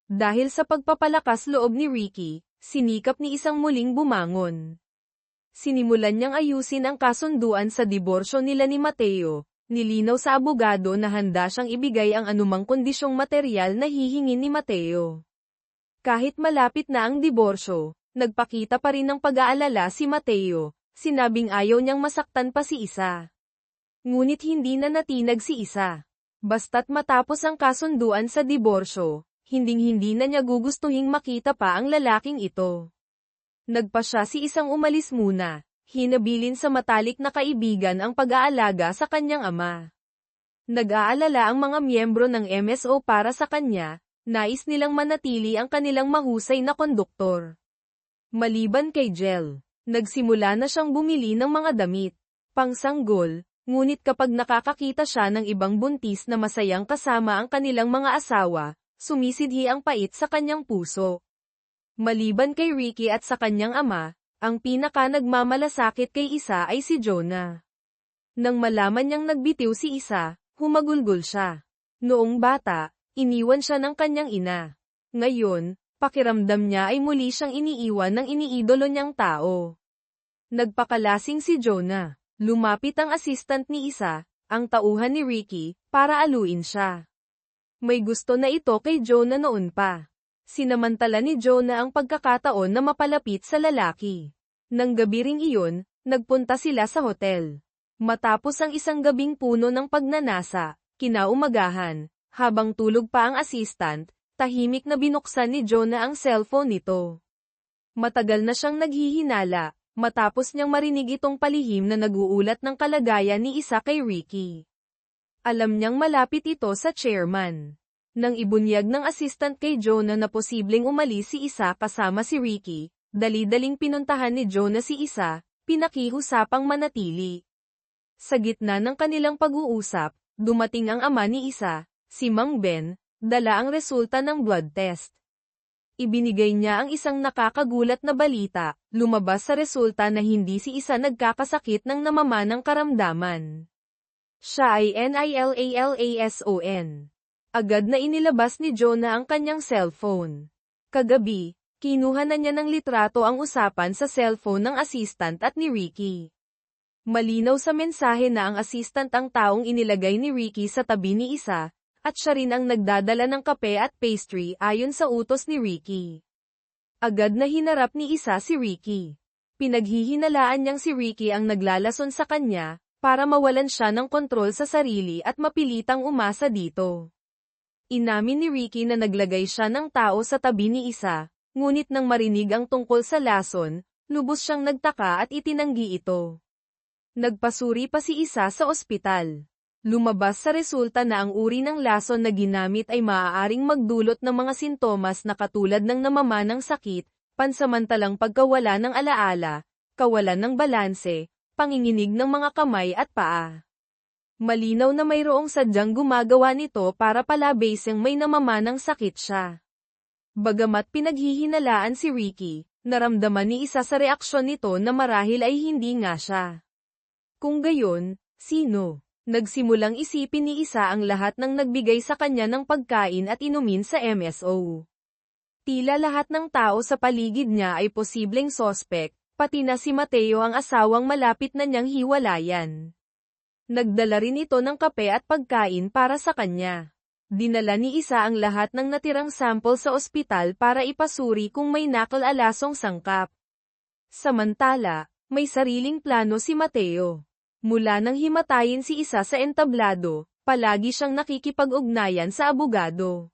Dahil sa pagpapalakas loob ni Ricky, sinikap ni Isang muling bumangon. Sinimulan niyang ayusin ang kasunduan sa diborsyo nila ni Mateo, nilinaw sa abogado na handa siyang ibigay ang anumang kondisyong material na hihingin ni Mateo. Kahit malapit na ang diborsyo, nagpakita pa rin ng pag-aalala si Mateo, sinabing ayaw niyang masaktan pa si Isa. Ngunit hindi na natinag si Isa. Basta't matapos ang kasunduan sa diborsyo, hinding-hindi na niya gugustuhing makita pa ang lalaking ito. Nagpa siya si Isang umalis muna, hinabilin sa matalik na kaibigan ang pag-aalaga sa kanyang ama. Nag-aalala ang mga miyembro ng MSO para sa kanya, nais nilang manatili ang kanilang mahusay na konduktor. Maliban kay Jel, nagsimula na siyang bumili ng mga damit, pangsanggol, ngunit kapag nakakakita siya ng ibang buntis na masayang kasama ang kanilang mga asawa, sumisidhi ang pait sa kanyang puso. Maliban kay Ricky at sa kanyang ama, ang pinaka nagmamalasakit kay Isa ay si Jonah. Nang malaman niyang nagbitiw si Isa, humagulgol siya. Noong bata, iniwan siya ng kanyang ina. Ngayon, pakiramdam niya ay muli siyang iniiwan ng iniidolo niyang tao. Nagpakalasing si Jonah. Lumapit ang assistant ni Isa, ang tauhan ni Ricky, para aluin siya. May gusto na ito kay Jonah noon pa. Sinamantala ni Jonah ang pagkakataon na mapalapit sa lalaki. Nang gabi ring iyon, nagpunta sila sa hotel. Matapos ang isang gabing puno ng pagnanasa, kinaumagahan, habang tulog pa ang assistant, tahimik na binuksan ni Jonah ang cellphone nito. Matagal na siyang naghihinala, matapos niyang marinig itong palihim na nag-uulat ng kalagayan ni Isa kay Ricky. Alam niyang malapit ito sa chairman. Nang ibunyag ng assistant kay Jonah na posibleng umalis si Isa kasama si Ricky, dali-daling pinuntahan ni Jonah si Isa, pinakihusapang manatili. Sa gitna ng kanilang pag-uusap, dumating ang ama ni Isa, si Mang Ben, dala ang resulta ng blood test. Ibinigay niya ang isang nakakagulat na balita, lumabas sa resulta na hindi si Isa nagkakasakit ng namamanang karamdaman. Siya ay NILALASON. Agad na inilabas ni Jonah ang kanyang cellphone. Kagabi, kinuha na niya ng litrato ang usapan sa cellphone ng assistant at ni Ricky. Malinaw sa mensahe na ang assistant ang taong inilagay ni Ricky sa tabi ni Isa, at siya rin ang nagdadala ng kape at pastry ayon sa utos ni Ricky. Agad na hinarap ni Isa si Ricky. Pinaghihinalaan niyang si Ricky ang naglalason sa kanya, para mawalan siya ng kontrol sa sarili at mapilitang umasa dito. Inamin ni Ricky na naglagay siya ng tao sa tabi ni Isa, ngunit nang marinig ang tungkol sa lason, lubos siyang nagtaka at itinanggi ito. Nagpasuri pa si Isa sa ospital. Lumabas sa resulta na ang uri ng lason na ginamit ay maaaring magdulot ng mga sintomas na katulad ng namamanang sakit, pansamantalang pagkawala ng alaala, kawalan ng balanse, panginginig ng mga kamay at paa. Malinaw na mayroong sadyang gumagawa nito para palabasing may namamanang sakit siya. Bagamat pinaghihinalaan si Ricky, naramdaman ni Isa sa reaksyon nito na marahil ay hindi nga siya. Kung gayon, sino? Nagsimulang isipin ni Isa ang lahat ng nagbigay sa kanya ng pagkain at inumin sa MSO. Tila lahat ng tao sa paligid niya ay posibleng sospek, pati na si Mateo ang asawang malapit na niyang hiwalayan. Nagdala rin ito ng kape at pagkain para sa kanya. Dinala ni Isa ang lahat ng natirang sample sa ospital para ipasuri kung may nakal-alasong sangkap. Samantala, may sariling plano si Mateo. Mula nang himatayin si Isa sa entablado, palagi siyang nakikipag-ugnayan sa abogado.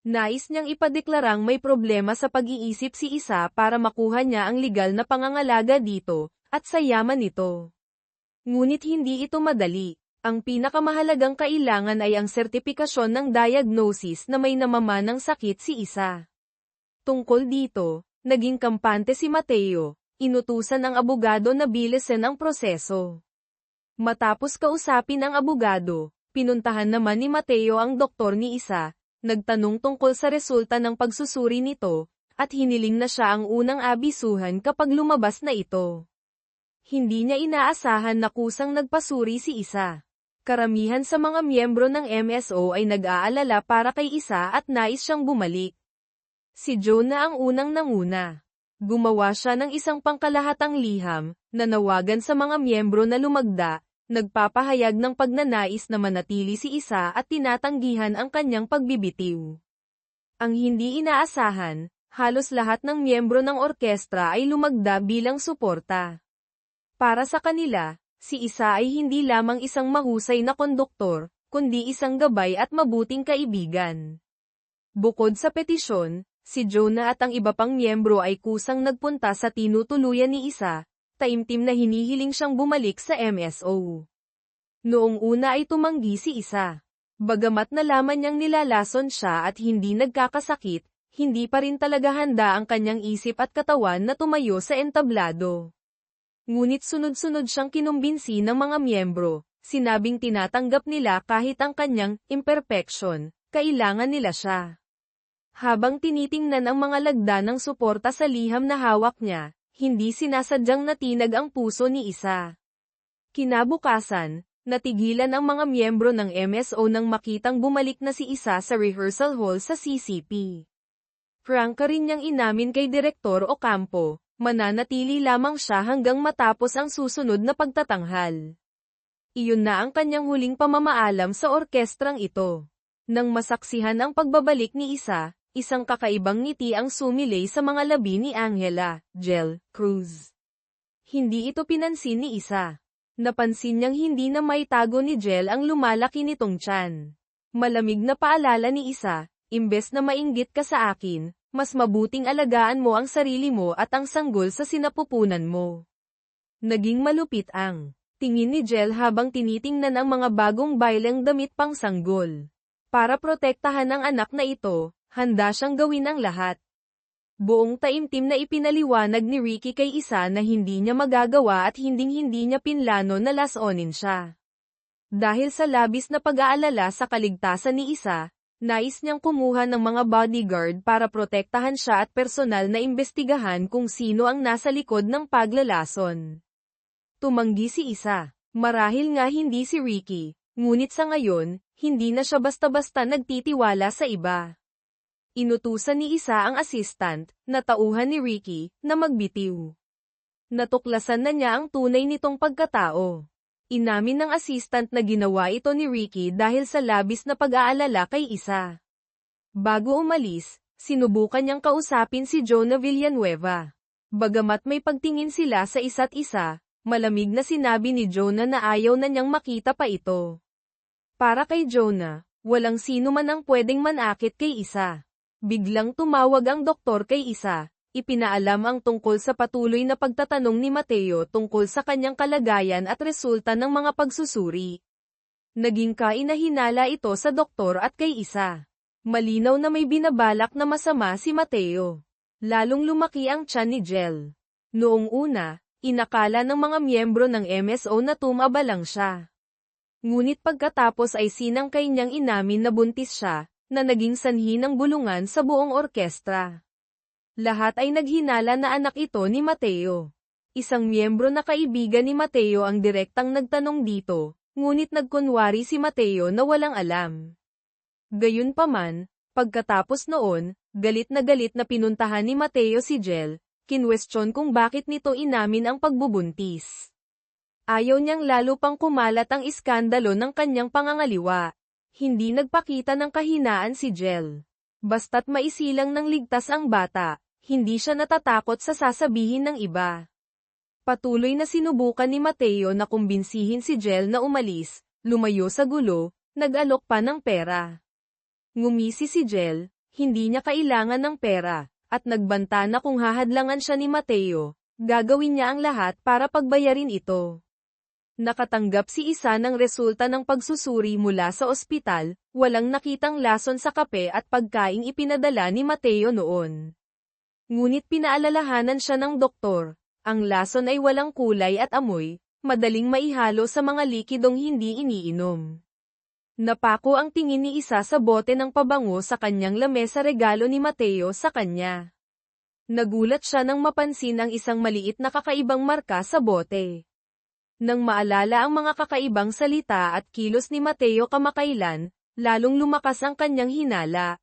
Nais niyang ipadeklarang may problema sa pag-iisip si Isa para makuha niya ang legal na pangangalaga dito, at sa yaman nito. Ngunit hindi ito madali. Ang pinakamahalagang kailangan ay ang sertipikasyon ng diagnosis na may namamanang sakit si Isa. Tungkol dito, Naging kampante si Mateo, inutusan ng abogado na bilisan ang proseso. Matapos kausapin ang abogado, pinuntahan naman ni Mateo ang doktor ni Isa, nagtanong tungkol sa resulta ng pagsusuri nito, at hiniling na siya ang unang abisuhan kapag lumabas na ito. Hindi niya inaasahan na kusang nagpasuri si Isa. Karamihan sa mga miyembro ng MSO ay nag-aalala para kay Isa at nais siyang bumalik. Si Jonah ang unang nanguna. Gumawa siya ng isang pangkalahatang liham, nanawagan sa mga miyembro na lumagda, nagpapahayag ng pagnanais na manatili si Isa at tinatanggihan ang kanyang pagbibitiw. Ang hindi inaasahan, halos lahat ng miyembro ng orkestra ay lumagda bilang suporta. Para sa kanila, si Isa ay hindi lamang isang mahusay na konduktor, kundi isang gabay at mabuting kaibigan. Bukod sa petisyon, si Jonah at ang iba pang miyembro ay kusang nagpunta sa tinutuluyan ni Isa, taimtim na hinihiling siyang bumalik sa MSO. Noong una ay tumanggi si Isa. Bagamat nalaman niyang nilalason siya at hindi nagkakasakit, hindi pa rin talaga handa ang kanyang isip at katawan na tumayo sa entablado. Ngunit sunod-sunod siyang kinumbinsi ng mga miyembro, sinabing tinatanggap nila kahit ang kanyang imperfection, kailangan nila siya. Habang tinitingnan ang mga lagda ng suporta sa liham na hawak niya, hindi sinasadyang natinag ang puso ni Isa. Kinabukasan, natigilan ang mga miyembro ng MSO nang makitang bumalik na si Isa sa rehearsal hall sa CCP. Prangka rin niyang inamin kay Direktor Ocampo, mananatili lamang siya hanggang matapos ang susunod na pagtatanghal. Iyon na ang kanyang huling pamamaalam sa orkestrang ito. Nang masaksihan ang pagbabalik ni Isa, isang kakaibang ngiti ang sumilay sa mga labi ni Angela, Jel, Cruz. Hindi ito pinansin ni Isa. Napansin niyang hindi na maitago ni Jel ang lumalaki nitong tiyan. Malamig na paalala ni Isa, imbes na mainggit ka sa akin, mas mabuting alagaan mo ang sarili mo at ang sanggol sa sinapupunan mo. Naging malupit ang tingin ni Jel habang tinitingnan ang mga bagong baileng damit pang sanggol. Para protektahan ang anak na ito, handa siyang gawin ang lahat. Buong taimtim na ipinaliwanag ni Ricky kay Isa na hindi niya magagawa at hinding-hindi niya pinlano na lasonin siya. Dahil sa labis na pag-aalala sa kaligtasan ni Isa, nais niyang kumuha ng mga bodyguard para protektahan siya at personal na imbestigahan kung sino ang nasa likod ng paglalason. Tumanggi si Isa. Marahil nga hindi si Ricky, ngunit sa ngayon, hindi na siya basta-basta nagtitiwala sa iba. Inutusan ni Isa ang assistant, na tauhan ni Ricky, na magbitiw. Natuklasan na niya ang tunay nitong pagkatao. Inamin ng assistant na ginawa ito ni Ricky dahil sa labis na pag-aalala kay Isa. Bago umalis, sinubukan niyang kausapin si Jonah Villanueva. Bagamat may pagtingin sila sa isa't isa, malamig na sinabi ni Jonah na ayaw na niyang makita pa ito. Para kay Jonah, walang sino man ang pwedeng manakit kay Isa. Biglang tumawag ang doktor kay Isa. Ipinaalam ang tungkol sa patuloy na pagtatanong ni Mateo tungkol sa kanyang kalagayan at resulta ng mga pagsusuri. Naging kainahinala ito sa doktor at kay Isa. Malinaw na may binabalak na masama si Mateo. Lalong lumaki ang tiyan ni Jel. Noong una, inakala ng mga miyembro ng MSO na tumaba lang siya. Ngunit pagkatapos ay sinangkay niyang inamin na buntis siya, na naging sanhi ng bulungan sa buong orkestra. Lahat ay naghinala na anak ito ni Mateo. Isang miyembro na kaibigan ni Mateo ang direktang nagtanong dito, ngunit nagkunwari si Mateo na walang alam. Gayunpaman, pagkatapos noon, galit na pinuntahan ni Mateo si Jel, kinwestiyon kung bakit nito inamin ang pagbubuntis. Ayaw niyang lalo pang kumalat ang iskandalo ng kanyang pangangaliwa. Hindi nagpakita ng kahinaan si Jel. Basta't maisilang ng ligtas ang bata, hindi siya natatakot sa sasabihin ng iba. Patuloy na sinubukan ni Mateo na kumbinsihin si Jel na umalis, lumayo sa gulo, nag-alok pa ng pera. Ngumisi si Jel, hindi niya kailangan ng pera, at nagbanta na kung hahadlangan siya ni Mateo, gagawin niya ang lahat para pagbayarin ito. Nakatanggap si Isa ng resulta ng pagsusuri mula sa ospital, walang nakitang lason sa kape at pagkaing ipinadala ni Mateo noon. Ngunit pinaalalahanan siya ng doktor, ang lason ay walang kulay at amoy, madaling maihalo sa mga likidong hindi iniinom. Napako ang tingin ni Isa sa bote ng pabango sa kanyang lamesa regalo ni Mateo sa kanya. Nagulat siya nang mapansin ang isang maliit na kakaibang marka sa bote. Nang maalala ang mga kakaibang salita at kilos ni Mateo kamakailan, lalong lumakas ang kanyang hinala.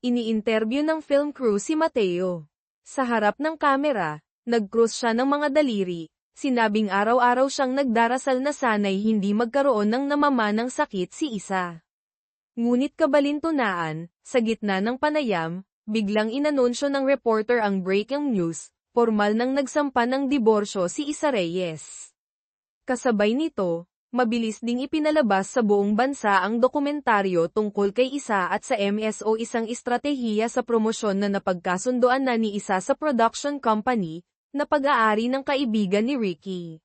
Ini-interview ng film crew si Mateo. Sa harap ng kamera, nag-cross siya ng mga daliri, sinabing araw-araw siyang nagdarasal na sana'y hindi magkaroon ng namamanang sakit si Isa. Ngunit kabalintunaan, sa gitna ng panayam, biglang inanunsyo ng reporter ang breaking news, formal nang nagsampa ng diborsyo si Isa Reyes. Kasabay nito, mabilis ding ipinalabas sa buong bansa ang dokumentaryo tungkol kay Isa at sa MSO, isang estratehiya sa promosyon na napagkasundoan na ni Isa sa production company, na pag-aari ng kaibigan ni Ricky.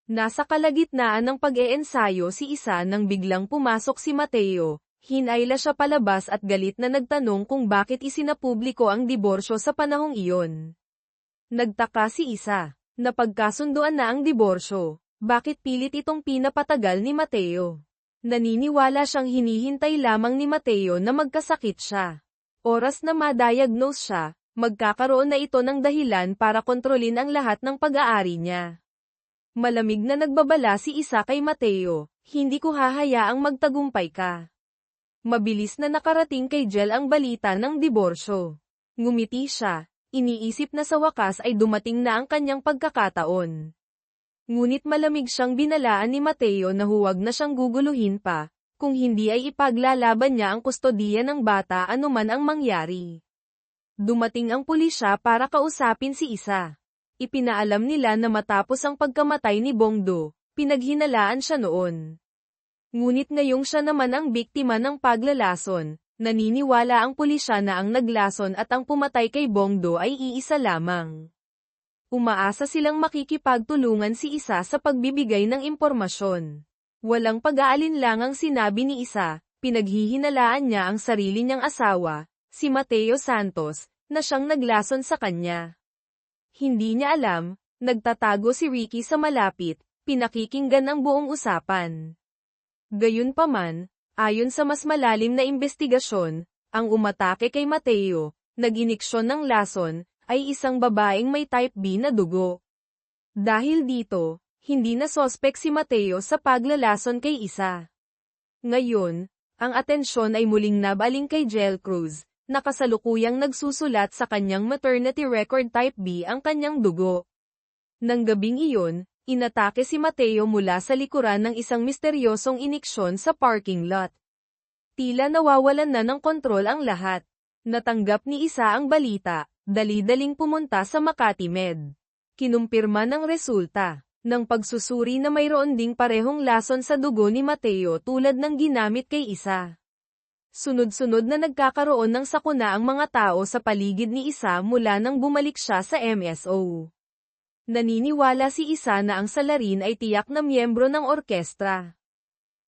Nasa kalagitnaan ng pag-eensayo si Isa nang biglang pumasok si Mateo, hinayla siya palabas at galit na nagtanong kung bakit isinapubliko ang diborsyo sa panahong iyon. Nagtaka si Isa, napagkasundoan na ang diborsyo, bakit pilit itong pinapatagal ni Mateo? Naniniwala siyang hinihintay lamang ni Mateo na magkasakit siya. Oras na ma-diagnose siya, magkakaroon na ito ng dahilan para kontrolin ang lahat ng pag-aari niya. Malamig na nagbabala si Isa kay Mateo, hindi ko hahayaang magtagumpay ka. Mabilis na nakarating kay Jel ang balita ng diborsyo. Ngumiti siya, iniisip na sa wakas ay dumating na ang kanyang pagkakataon. Ngunit malamig siyang binalaan ni Mateo na huwag na siyang guguluhin pa, kung hindi ay ipaglalaban niya ang kustodiya ng bata anuman ang mangyari. Dumating ang pulisya para kausapin si Isa. Ipinaalam nila na matapos ang pagkamatay ni Bongdo, pinaghinalaan siya noon. Ngunit ngayong siya naman ang biktima ng paglalason, naniniwala ang pulisya na ang naglason at ang pumatay kay Bongdo ay iisa lamang. Umaasa silang makikipagtulungan si Isa sa pagbibigay ng impormasyon. Walang pag-aalinlangang sinabi ni Isa, pinaghihinalaan niya ang sarili niyang asawa, si Mateo Santos, na siyang naglason sa kanya. Hindi niya alam, nagtatago si Ricky sa malapit, pinakikinggan ang buong usapan. Gayunpaman, ayon sa mas malalim na investigasyon, ang umatake kay Mateo, nag-iniksyon ng lason, ay isang babaeng may type B na dugo. Dahil dito, hindi na sospek si Mateo sa paglalason kay Isa. Ngayon, ang atensyon ay muling nabaling kay Jel Cruz, na kasalukuyang nagsusulat sa kanyang maternity record type B ang kanyang dugo. Nang gabing iyon, inatake si Mateo mula sa likuran ng isang misteryosong iniksyon sa parking lot. Tila nawawalan na ng kontrol ang lahat. Natanggap ni Isa ang balita, dali-daling pumunta sa Makati Med. Kinumpirma ng resulta ng pagsusuri na mayroon ding parehong lason sa dugo ni Mateo tulad ng ginamit kay Isa. Sunod-sunod na nagkakaroon ng sakuna ang mga tao sa paligid ni Isa mula nang bumalik siya sa MSO. Naniniwala si Isa na ang salarin ay tiyak na miyembro ng orkestra.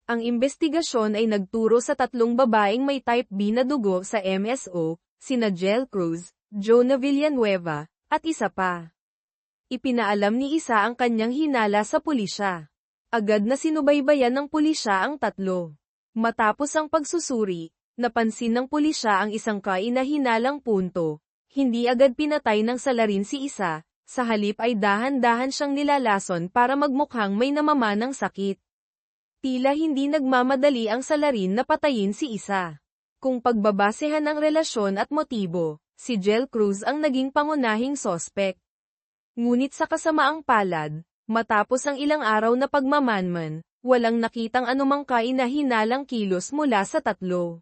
Ang investigasyon ay nagturo sa tatlong babaeng may type B na dugo sa MSO, sina Jel Cruz, Jonah Villanueva, at isa pa. Ipinaalam ni Isa ang kanyang hinala sa pulisya. Agad na sinubaybayan ng pulisya ang tatlo. Matapos ang pagsusuri, napansin ng pulisya ang isang kainahinalang punto. Hindi agad pinatay ng salarin si Isa, sa halip ay dahan-dahan siyang nilalason para magmukhang may namamanang sakit. Tila hindi nagmamadali ang salarin na patayin si Isa. Kung pagbabasehan ang relasyon at motibo, si Jel Cruz ang naging pangunahing sospek. Ngunit sa kasamaang palad, matapos ang ilang araw na pagmamanman, walang nakitang anumang kainahinalang kilos mula sa tatlo.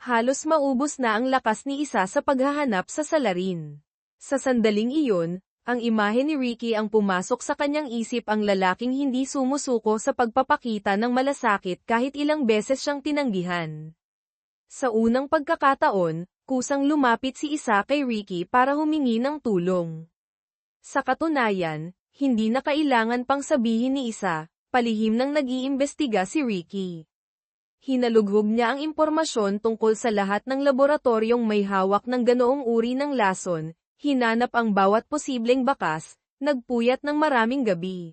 Halos maubos na ang lakas ni Isa sa paghahanap sa salarin. Sa sandaling iyon, ang imahe ni Ricky ang pumasok sa kanyang isip, ang lalaking hindi sumusuko sa pagpapakita ng malasakit kahit ilang beses siyang tinanggihan. Sa unang pagkakataon, kusang lumapit si Isa kay Ricky para humingi ng tulong. Sa katunayan, hindi na kailangan pang sabihin ni Isa, palihim nang nag-iimbestiga si Ricky. Hinalughog niya ang impormasyon tungkol sa lahat ng laboratoryong may hawak ng ganoong uri ng lason, Hinanap ang bawat posibleng bakas, nagpuyat ng maraming gabi.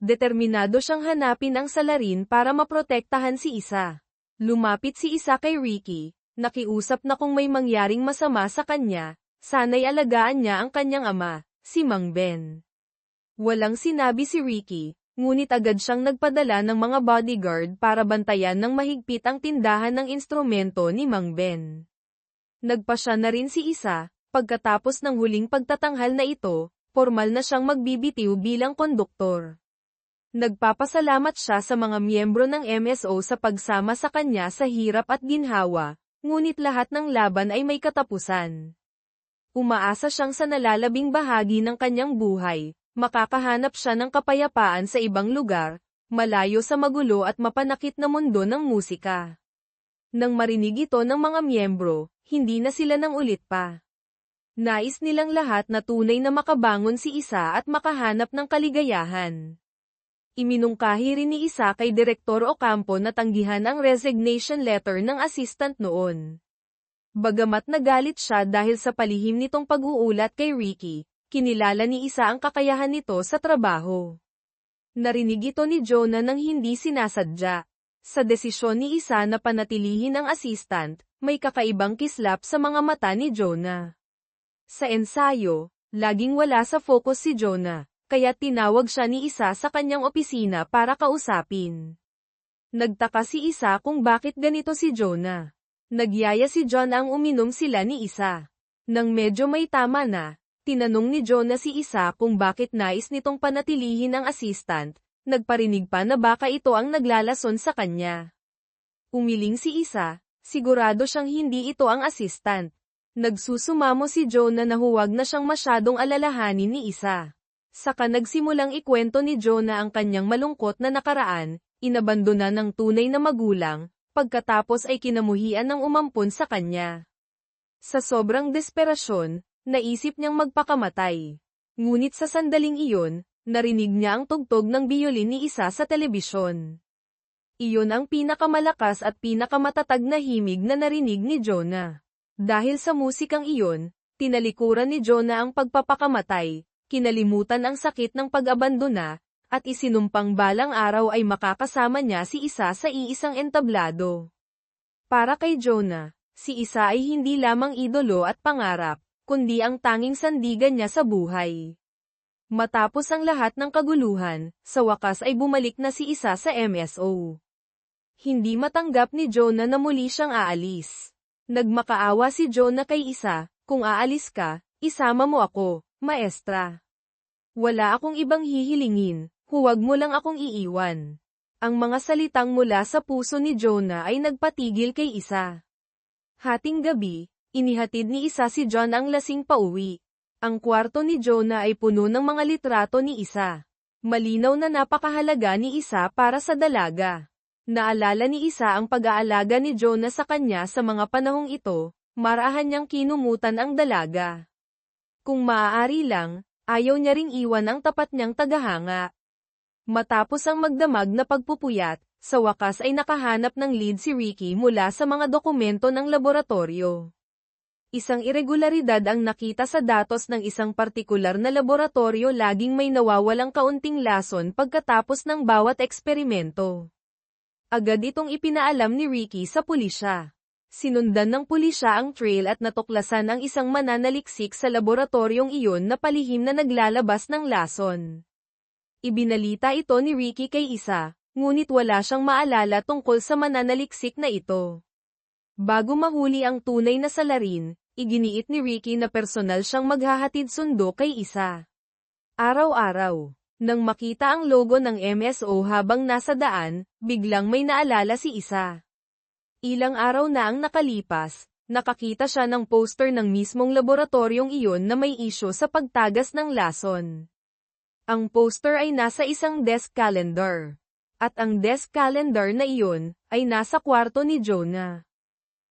Determinado siyang hanapin ang salarin para maprotektahan si Isa. Lumapit si Isa kay Ricky, nakiusap na kung may mangyaring masama sa kanya, sana'y alagaan niya ang kanyang ama, si Mang Ben. Walang sinabi si Ricky, ngunit agad siyang nagpadala ng mga bodyguard para bantayan ng mahigpit ang tindahan ng instrumento ni Mang Ben. Nagpasya na rin si Isa, pagkatapos ng huling pagtatanghal na ito, formal na siyang magbibitiw bilang konduktor. Nagpapasalamat siya sa mga miyembro ng MSO sa pagsama sa kanya sa hirap at ginhawa, ngunit lahat ng laban ay may katapusan. Umaasa siyang sa nalalabing bahagi ng kanyang buhay, makakahanap siya ng kapayapaan sa ibang lugar, malayo sa magulo at mapanakit na mundo ng musika. Nang marinig ito ng mga miyembro, hindi na sila nang ulit pa. Nais nilang lahat na tunay na makabangon si Isa at makahanap ng kaligayahan. Iminungkahi rin ni Isa kay Direktor Ocampo na tanggihan ang resignation letter ng assistant noon. Bagamat nagalit siya dahil sa palihim nitong pag-uulat kay Ricky, kinilala ni Isa ang kakayahan nito sa trabaho. Narinig ito ni Jonah nang hindi sinasadya. Sa desisyon ni Isa na panatilihin ang assistant, may kakaibang kislap sa mga mata ni Jonah. Sa ensayo, laging wala sa focus si Jonah, kaya tinawag siya ni Isa sa kanyang opisina para kausapin. Nagtaka si Isa kung bakit ganito si Jonah. Nagyaya si John ang uminom sila ni Isa. Nang medyo may tama na, tinanong ni Jonah si Isa kung bakit nais nitong panatilihin ang assistant, nagparinig pa na baka ito ang naglalason sa kanya. Umiling si Isa, sigurado siyang hindi ito ang assistant. Nagsusumamo si Jonah na huwag na siyang masyadong alalahanin ni Isa. Saka nagsimulang ikwento ni Jonah ang kanyang malungkot na nakaraan, inabandona ng tunay na magulang, pagkatapos ay kinamuhian ng umampon sa kanya. Sa sobrang desperasyon, naisip niyang magpakamatay. Ngunit sa sandaling iyon, narinig niya ang tugtog ng biyolin ni Isa sa telebisyon. Iyon ang pinakamalakas at pinakamatatag na himig na narinig ni Jonah. Dahil sa musikang iyon, tinalikuran ni Jonah ang pagpapakamatay, kinalimutan ang sakit ng pag-abandona, at isinumpang balang araw ay makakasama niya si Isa sa iisang entablado. Para kay Jonah, si Isa ay hindi lamang idolo at pangarap, kundi ang tanging sandigan niya sa buhay. Matapos ang lahat ng kaguluhan, sa wakas ay bumalik na si Isa sa MSO. Hindi matanggap ni Jonah na muli siyang aalis. Nagmakaawa si Jonah kay Isa, kung aalis ka, isama mo ako, maestra. Wala akong ibang hihilingin, huwag mo lang akong iiwan. Ang mga salitang mula sa puso ni Jonah ay nagpatigil kay Isa. Hating gabi, inihatid ni Isa si John ang lasing pauwi. Ang kwarto ni Jonah ay puno ng mga litrato ni Isa. Malinaw na napakahalaga ni Isa para sa dalaga. Naalala ni Isa ang pag-aalaga ni Jonah sa kanya sa mga panahong ito, marahan niyang kinumutan ang dalaga. Kung maaari lang, ayaw niya ring iwan ang tapat niyang tagahanga. Matapos ang magdamag na pagpupuyat, sa wakas ay nakahanap ng lead si Ricky mula sa mga dokumento ng laboratorio. Isang irregularidad ang nakita sa datos ng isang partikular na laboratorio, laging may nawawalang kaunting lason pagkatapos ng bawat eksperimento. Agad itong ipinaalam ni Ricky sa pulisya. Sinundan ng pulisya ang trail at natuklasan ang isang mananaliksik sa laboratoryong iyon na palihim na naglalabas ng lason. Ibinalita ito ni Ricky kay Isa, ngunit wala siyang maalala tungkol sa mananaliksik na ito. Bago mahuli ang tunay na salarin, iginiit ni Ricky na personal siyang maghahatid sundo kay Isa. Araw-araw. Nang makita ang logo ng MSO habang nasa daan, biglang may naalala si Isa. Ilang araw na ang nakalipas, nakakita siya ng poster ng mismong laboratoryong iyon na may isyu sa pagtagas ng lason. Ang poster ay nasa isang desk calendar. At ang desk calendar na iyon, ay nasa kwarto ni Jonah.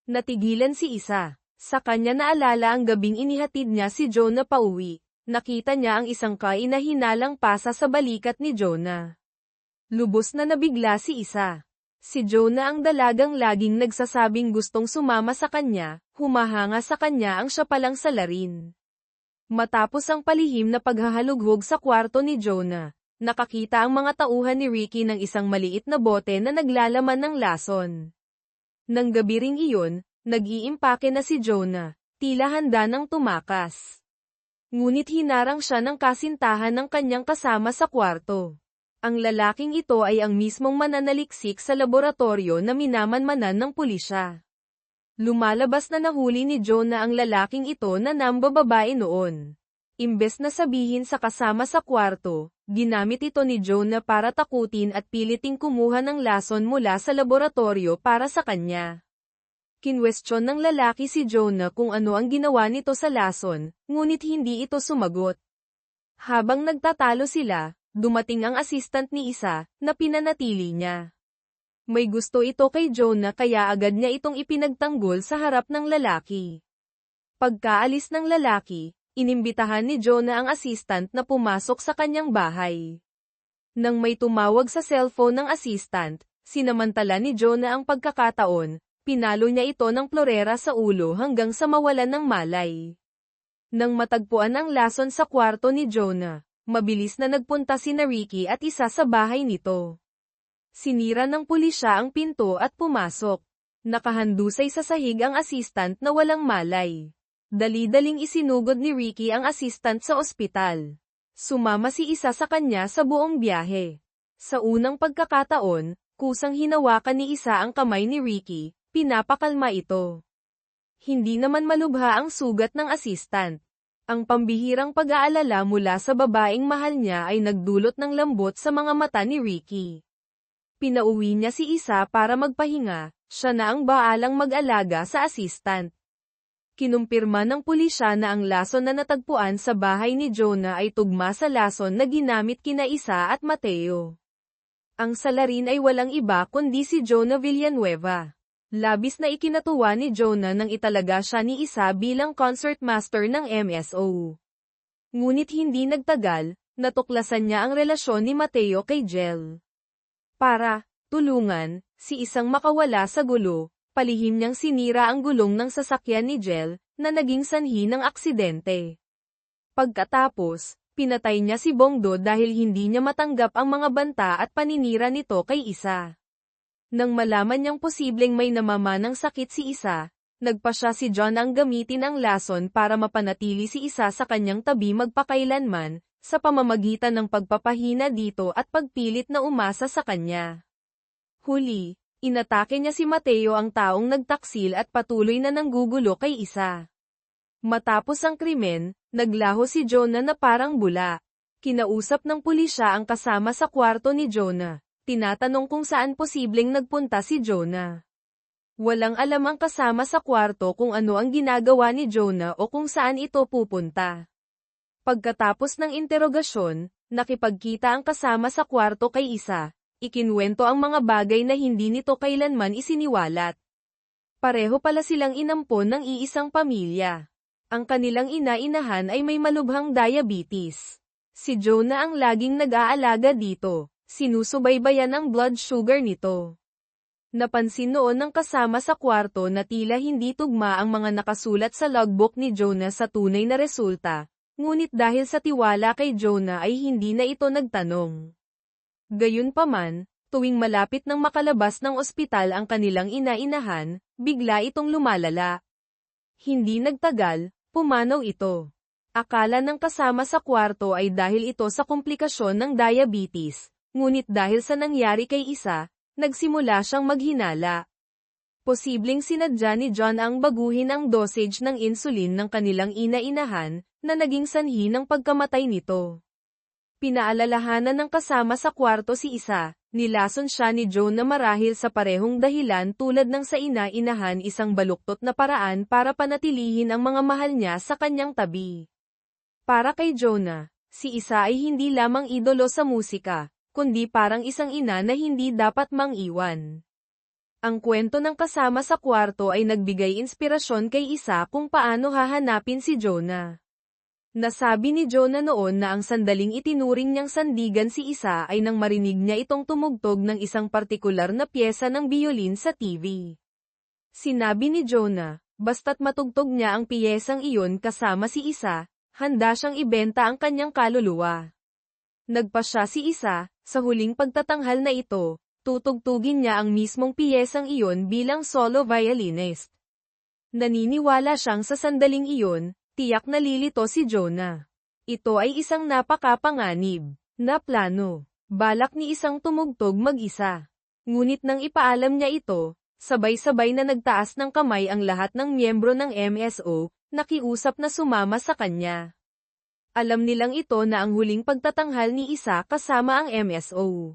Natigilan si Isa. Sa kanya naalala ang gabing inihatid niya si Jonah pauwi. Nakita niya ang isang kainahinalang pasa sa balikat ni Jonah. Lubos na nabigla si Isa. Si Jonah ang dalagang laging nagsasabing gustong sumama sa kanya, humahanga sa kanya ang siya palang salarin. Matapos ang palihim na paghahalughog sa kwarto ni Jonah, nakakita ang mga tauhan ni Ricky ng isang maliit na bote na naglalaman ng lason. Nang gabi ring iyon, nag-iimpake na si Jonah, tila handa nang tumakas. Ngunit hinarang siya ng kasintahan ng kanyang kasama sa kwarto. Ang lalaking ito ay ang mismong mananaliksik sa laboratorio na minamanmanan ng pulisya. Lumalabas na nahuli ni Jonah ang lalaking ito na nambababae noon. Imbes na sabihin sa kasama sa kwarto, ginamit ito ni Jonah para takutin at piliting kumuha ng lason mula sa laboratorio para sa kanya. Kinwestiyon ng lalaki si Jonah kung ano ang ginawa nito sa lason, ngunit hindi ito sumagot. Habang nagtatalo sila, dumating ang assistant ni isa, na pinanatili niya. May gusto ito kay Jonah kaya agad niya itong ipinagtanggol sa harap ng lalaki. Pagkaalis ng lalaki, inimbitahan ni Jonah ang assistant na pumasok sa kanyang bahay. Nang may tumawag sa cellphone ng assistant, sinamantala ni Jonah ang pagkakataon, pinalo niya ito ng plorera sa ulo hanggang sa mawalan ng malay. Nang matagpuan ang lason sa kwarto ni Jonah, mabilis na nagpunta sina Ricky at isa sa bahay nito. Sinira ng pulisya ang pinto at pumasok. Nakahandusay sa sahig ang assistant na walang malay. Dali-daling isinugod ni Ricky ang assistant sa ospital. Sumama si isa sa kanya sa buong biyahe. Sa unang pagkakataon, kusang hinawakan ni isa ang kamay ni Ricky, pinapakalma ito. Hindi naman malubha ang sugat ng assistant. Ang pambihirang pag-aalala mula sa babaeng mahal niya ay nagdulot ng lambot sa mga mata ni Ricky. Pinauwi niya si isa para magpahinga, siya na ang baalang mag-alaga sa assistant. Kinumpirma ng pulisya na ang lason na natagpuan sa bahay ni Jonah ay tugma sa lason na ginamit kina Isa at Mateo. Ang salarin ay walang iba kundi si Jonah Villanueva. Labis na ikinatuwa ni Jonah nang italaga siya ni Isa bilang concertmaster ng MSO. Ngunit hindi nagtagal, natuklasan niya ang relasyon ni Mateo kay Jel. Para tulungan si Isang makawala sa gulo, palihim niyang sinira ang gulong ng sasakyan ni Jel, na naging sanhi ng aksidente. Pagkatapos, pinatay niya si Bongdo dahil hindi niya matanggap ang mga banta at paninira nito kay Isa. Nang malaman niyang posibleng may namamanang sakit si Isa, nagpasya si John ang gamitin ang lason para mapanatili si Isa sa kanyang tabi magpakailanman, sa pamamagitan ng pagpapahina dito at pagpilit na umasa sa kanya. Huli, inatake niya si Mateo ang taong nagtaksil at patuloy na nanggugulo kay Isa. Matapos ang krimen, naglaho si Jonah na parang bula. Kinausap ng pulisya ang kasama sa kwarto ni Jonah. Tinatanong kung saan posibleng nagpunta si Jonah. Walang alam ang kasama sa kwarto kung ano ang ginagawa ni Jonah o kung saan ito pupunta. Pagkatapos ng interogasyon, nakipagkita ang kasama sa kwarto kay Isa. Ikinwento ang mga bagay na hindi nito kailanman isiniwalat. Pareho pala silang inampon ng iisang pamilya. Ang kanilang ina-inahan ay may malubhang diabetes. Si Jonah ang laging nag-aalaga dito. Sinusubaybayan ang blood sugar nito. Napansin noon ng kasama sa kwarto na tila hindi tugma ang mga nakasulat sa logbook ni Jonah sa tunay na resulta, ngunit dahil sa tiwala kay Jonah ay hindi na ito nagtanong. Gayunpaman, tuwing malapit nang makalabas ng ospital ang kanilang ina-inahan, bigla itong lumalala. Hindi nagtagal, pumanaw ito. Akala ng kasama sa kwarto ay dahil ito sa komplikasyon ng diabetes. Ngunit dahil sa nangyari kay Isa, nagsimula siyang maghinala. Posibleng sinadya ni John ang baguhin ang dosage ng insulin ng kanilang ina-inahan, na naging sanhi ng pagkamatay nito. Pinaalalahanan ng kasama sa kwarto si Isa, nilason siya ni John na marahil sa parehong dahilan tulad ng sa ina-inahan isang baluktot na paraan para panatilihin ang mga mahal niya sa kanyang tabi. Para kay Jonah, si Isa ay hindi lamang idolo sa musika, kundi parang isang ina na hindi dapat mang-iwan. Ang kwento ng kasama sa kwarto ay nagbigay inspirasyon kay Isa kung paano hahanapin si Jonah. Nasabi ni Jonah noon na ang sandaling itinuring niyang sandigan si Isa ay nang marinig niya itong tumugtog ng isang partikular na pyesa ng biolin sa TV. Sinabi ni Jonah, basta't matugtog niya ang piyesang iyon kasama si Isa, Handa siyang ibenta ang kanyang kaluluwa. Nagpasya si Isa, sa huling pagtatanghal na ito, tutugtugin niya ang mismong piyesang iyon bilang solo violinist. Naniniwala siyang sa sandaling iyon, tiyak na lilito si Jonah. Ito ay isang napakapanganib na plano. Balak ni Isang tumugtog mag-isa. Ngunit nang ipaalam niya ito, sabay-sabay na nagtaas ng kamay ang lahat ng miyembro ng MSO, nakiusap na sumama sa kanya. Alam nilang ito na ang huling pagtatanghal ni Isa kasama ang MSO.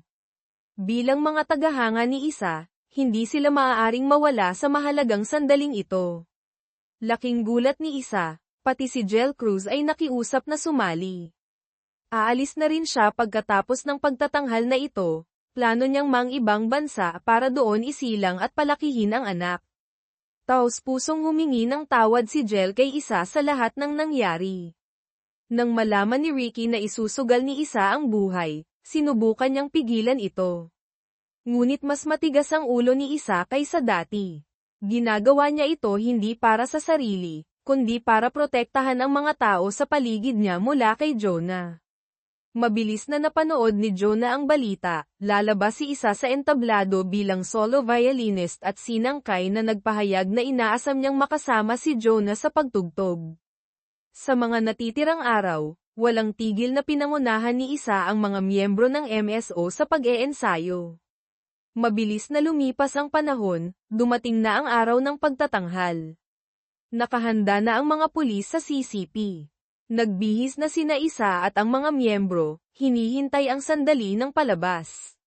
Bilang mga tagahanga ni Isa, hindi sila maaaring mawala sa mahalagang sandaling ito. Laking gulat ni Isa, pati si Jel Cruz ay nakiusap na sumali. Aalis na rin siya pagkatapos ng pagtatanghal na ito, plano niyang mang-ibang bansa para doon isilang at palakihin ang anak. Taos-pusong humingi ng tawad si Jel kay Isa sa lahat ng nangyari. Nang malaman ni Ricky na isusugal ni Isa ang buhay, sinubukan niyang pigilan ito. Ngunit mas matigas ang ulo ni Isa kaysa dati. Ginagawa niya ito hindi para sa sarili, kundi para protektahan ang mga tao sa paligid niya mula kay Jonah. Mabilis na napanood ni Jonah ang balita, lalabas si Isa sa entablado bilang solo violinist at sinangkay na nagpahayag na inaasam niyang makasama si Jonah sa pagtugtog. Sa mga natitirang araw, walang tigil na pinangunahan ni Isa ang mga miyembro ng MSO sa pag-eensayo. Mabilis na lumipas ang panahon, dumating na ang araw ng pagtatanghal. Nakahanda na ang mga pulis sa CCP. Nagbihis na sina Isa at ang mga miyembro, hinihintay ang sandali ng palabas.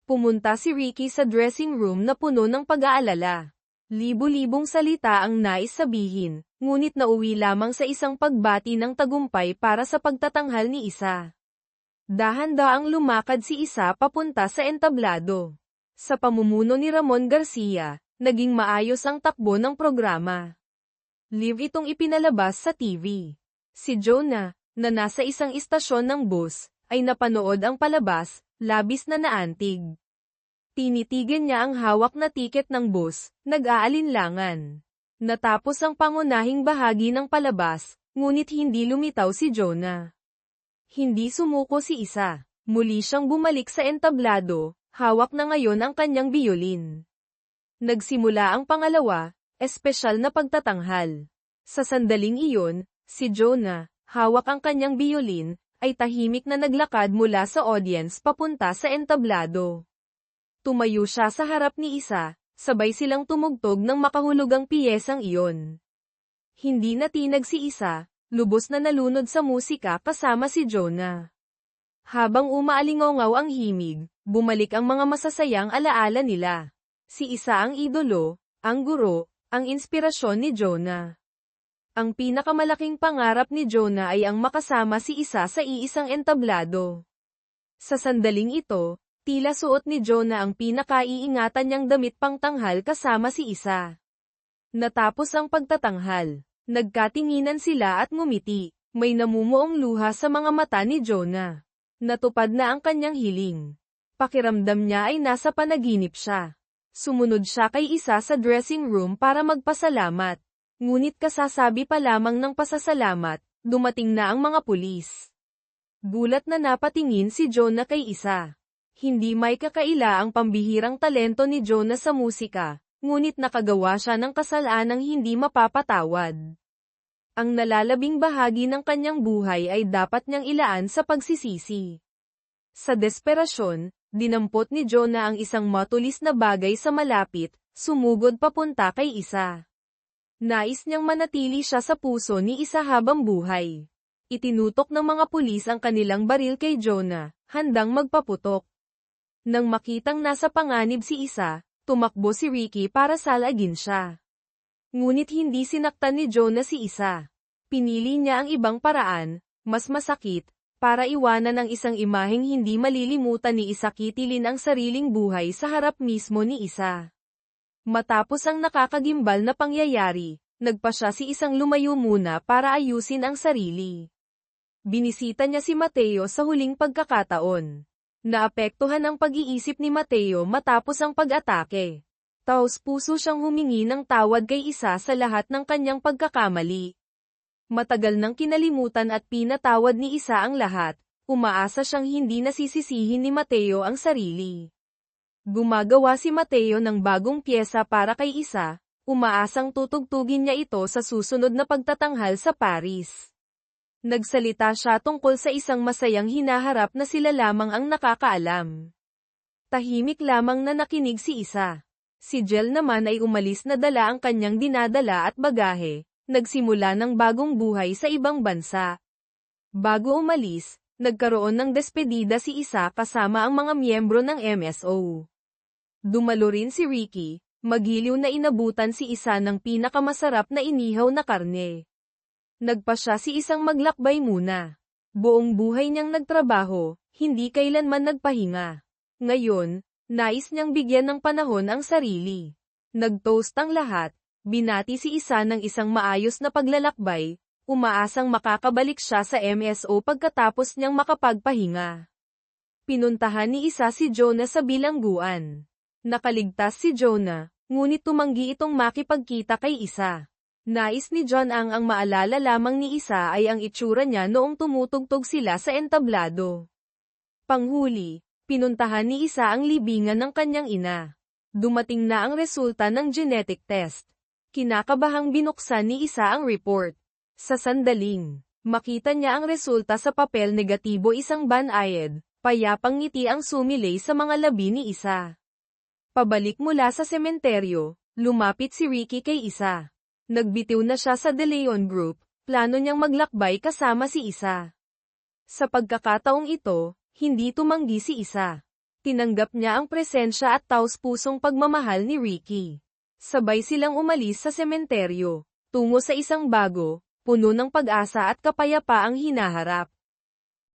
Pumunta si Ricky sa dressing room na puno ng pag-aalala. Libu-libong salita ang nais sabihin, ngunit nauwi lamang sa isang pagbati ng tagumpay para sa pagtatanghal ni Isa. Dahan-daang lumakad si Isa papunta sa entablado. Sa pamumuno ni Ramon Garcia, naging maayos ang takbo ng programa. Live itong ipinalabas sa TV. Si Jonah, na nasa isang istasyon ng bus, ay napanood ang palabas, labis na naantig. Tinitigan niya ang hawak na tiket ng bus, nag-aalinlangan. Natapos ang pangunahing bahagi ng palabas, ngunit hindi lumitaw si Jonah. Hindi sumuko si Isa. Muli siyang bumalik sa entablado, hawak na ngayon ang kanyang biyolin. Nagsimula ang pangalawa, espesyal na pagtatanghal. Sa sandaling iyon, si Jonah, hawak ang kanyang biyolin, ay tahimik na naglakad mula sa audience papunta sa entablado. Tumayo siya sa harap ni Isa, sabay silang tumugtog ng makahulugang piyesang iyon. Hindi natinag si Isa, lubos na nalunod sa musika kasama si Jonah. Habang umaalingaw ang himig, bumalik ang mga masasayang alaala nila. Si Isa ang idolo, ang guro, ang inspirasyon ni Jonah. Ang pinakamalaking pangarap ni Jonah ay ang makasama si Isa sa iisang entablado. Sa sandaling ito, tila suot ni Jonah ang pinakaiingatan niyang damit pangtanghal kasama si Isa. Natapos ang pagtatanghal, nagkatinginan sila at ngumiti, may namumuong luha sa mga mata ni Jonah. Natupad na ang kanyang hiling. Pakiramdam niya ay nasa panaginip siya. Sumunod siya kay Isa sa dressing room para magpasalamat. Ngunit kasasabi pa lamang ng pasasalamat, dumating na ang mga pulis. Gulat na napatingin si Jonah kay Isa. Hindi may kakaila ang pambihirang talento ni Jonah sa musika, ngunit nakagawa siya ng kasalanang hindi mapapatawad. Ang nalalabing bahagi ng kanyang buhay ay dapat niyang ilaan sa pagsisisi. Sa desperasyon, dinampot ni Jonah ang isang matulis na bagay sa malapit, sumugod papunta kay Isa. Nais niyang manatili siya sa puso ni Isa habang buhay. Itinutok ng mga pulis ang kanilang baril kay Jonah, handang magpaputok. Nang makitang nasa panganib si Isa, tumakbo si Ricky para salagin siya. Ngunit hindi sinaktan ni Jonah si Isa. Pinili niya ang ibang paraan, mas masakit, para iwanan ang isang imaheng hindi malilimutan ni Isa kitilin ang sariling buhay sa harap mismo ni Isa. Matapos ang nakakagimbal na pangyayari, nagpasya si Isang lumayo muna para ayusin ang sarili. Binisita niya si Mateo sa huling pagkakataon. Naapektuhan ang pag-iisip ni Mateo matapos ang pag-atake. Taos-puso siyang humingi ng tawad kay Isa sa lahat ng kanyang pagkakamali. Matagal nang kinalimutan at pinatawad ni Isa ang lahat, umaasa siyang hindi nasisisihin ni Mateo ang sarili. Gumagawa si Mateo ng bagong pyesa para kay Isa, umaasang tutugtugin niya ito sa susunod na pagtatanghal sa Paris. Nagsalita siya tungkol sa isang masayang hinaharap na sila lamang ang nakakaalam. Tahimik lamang na nakinig si Isa. Si Jel naman ay umalis na dala ang kanyang dinadala at bagahe, nagsimula ng bagong buhay sa ibang bansa. Bago umalis, nagkaroon ng despedida si Isa kasama ang mga miyembro ng MSO. Dumalo rin si Ricky, magiliw na inabutan si Isa ng pinakamasarap na inihaw na karne. Nagpa siya si Isang maglakbay muna. Buong buhay niyang nagtrabaho, hindi kailanman nagpahinga. Ngayon, nais niyang bigyan ng panahon ang sarili. Nag-toast ang lahat, binati si Isa ng isang maayos na paglalakbay, umaasang makakabalik siya sa MSO pagkatapos niyang makapagpahinga. Pinuntahan ni Isa si Jonah sa bilangguan. Nakaligtas si Jonah, ngunit tumanggi itong makipagkita kay Isa. Nais ni John ang maalala lamang ni Isa ay ang itsura niya noong tumutugtog sila sa entablado. Panghuli, pinuntahan ni Isa ang libingan ng kanyang ina. Dumating na ang resulta ng genetic test. Kinakabahang binuksan ni Isa ang report. Sa sandaling, makita niya ang resulta sa papel negatibo isang banayad, payapang ngiti ang sumilay sa mga labi ni Isa. Pabalik mula sa sementeryo, lumapit si Ricky kay Isa. Nagbitiw na siya sa De Leon Group, plano niyang maglakbay kasama si Isa. Sa pagkakataong ito, hindi tumanggi si Isa. Tinanggap niya ang presensya at taos-pusong pagmamahal ni Ricky. Sabay silang umalis sa sementeryo, tungo sa isang bago, puno ng pag-asa at kapayapaang hinaharap.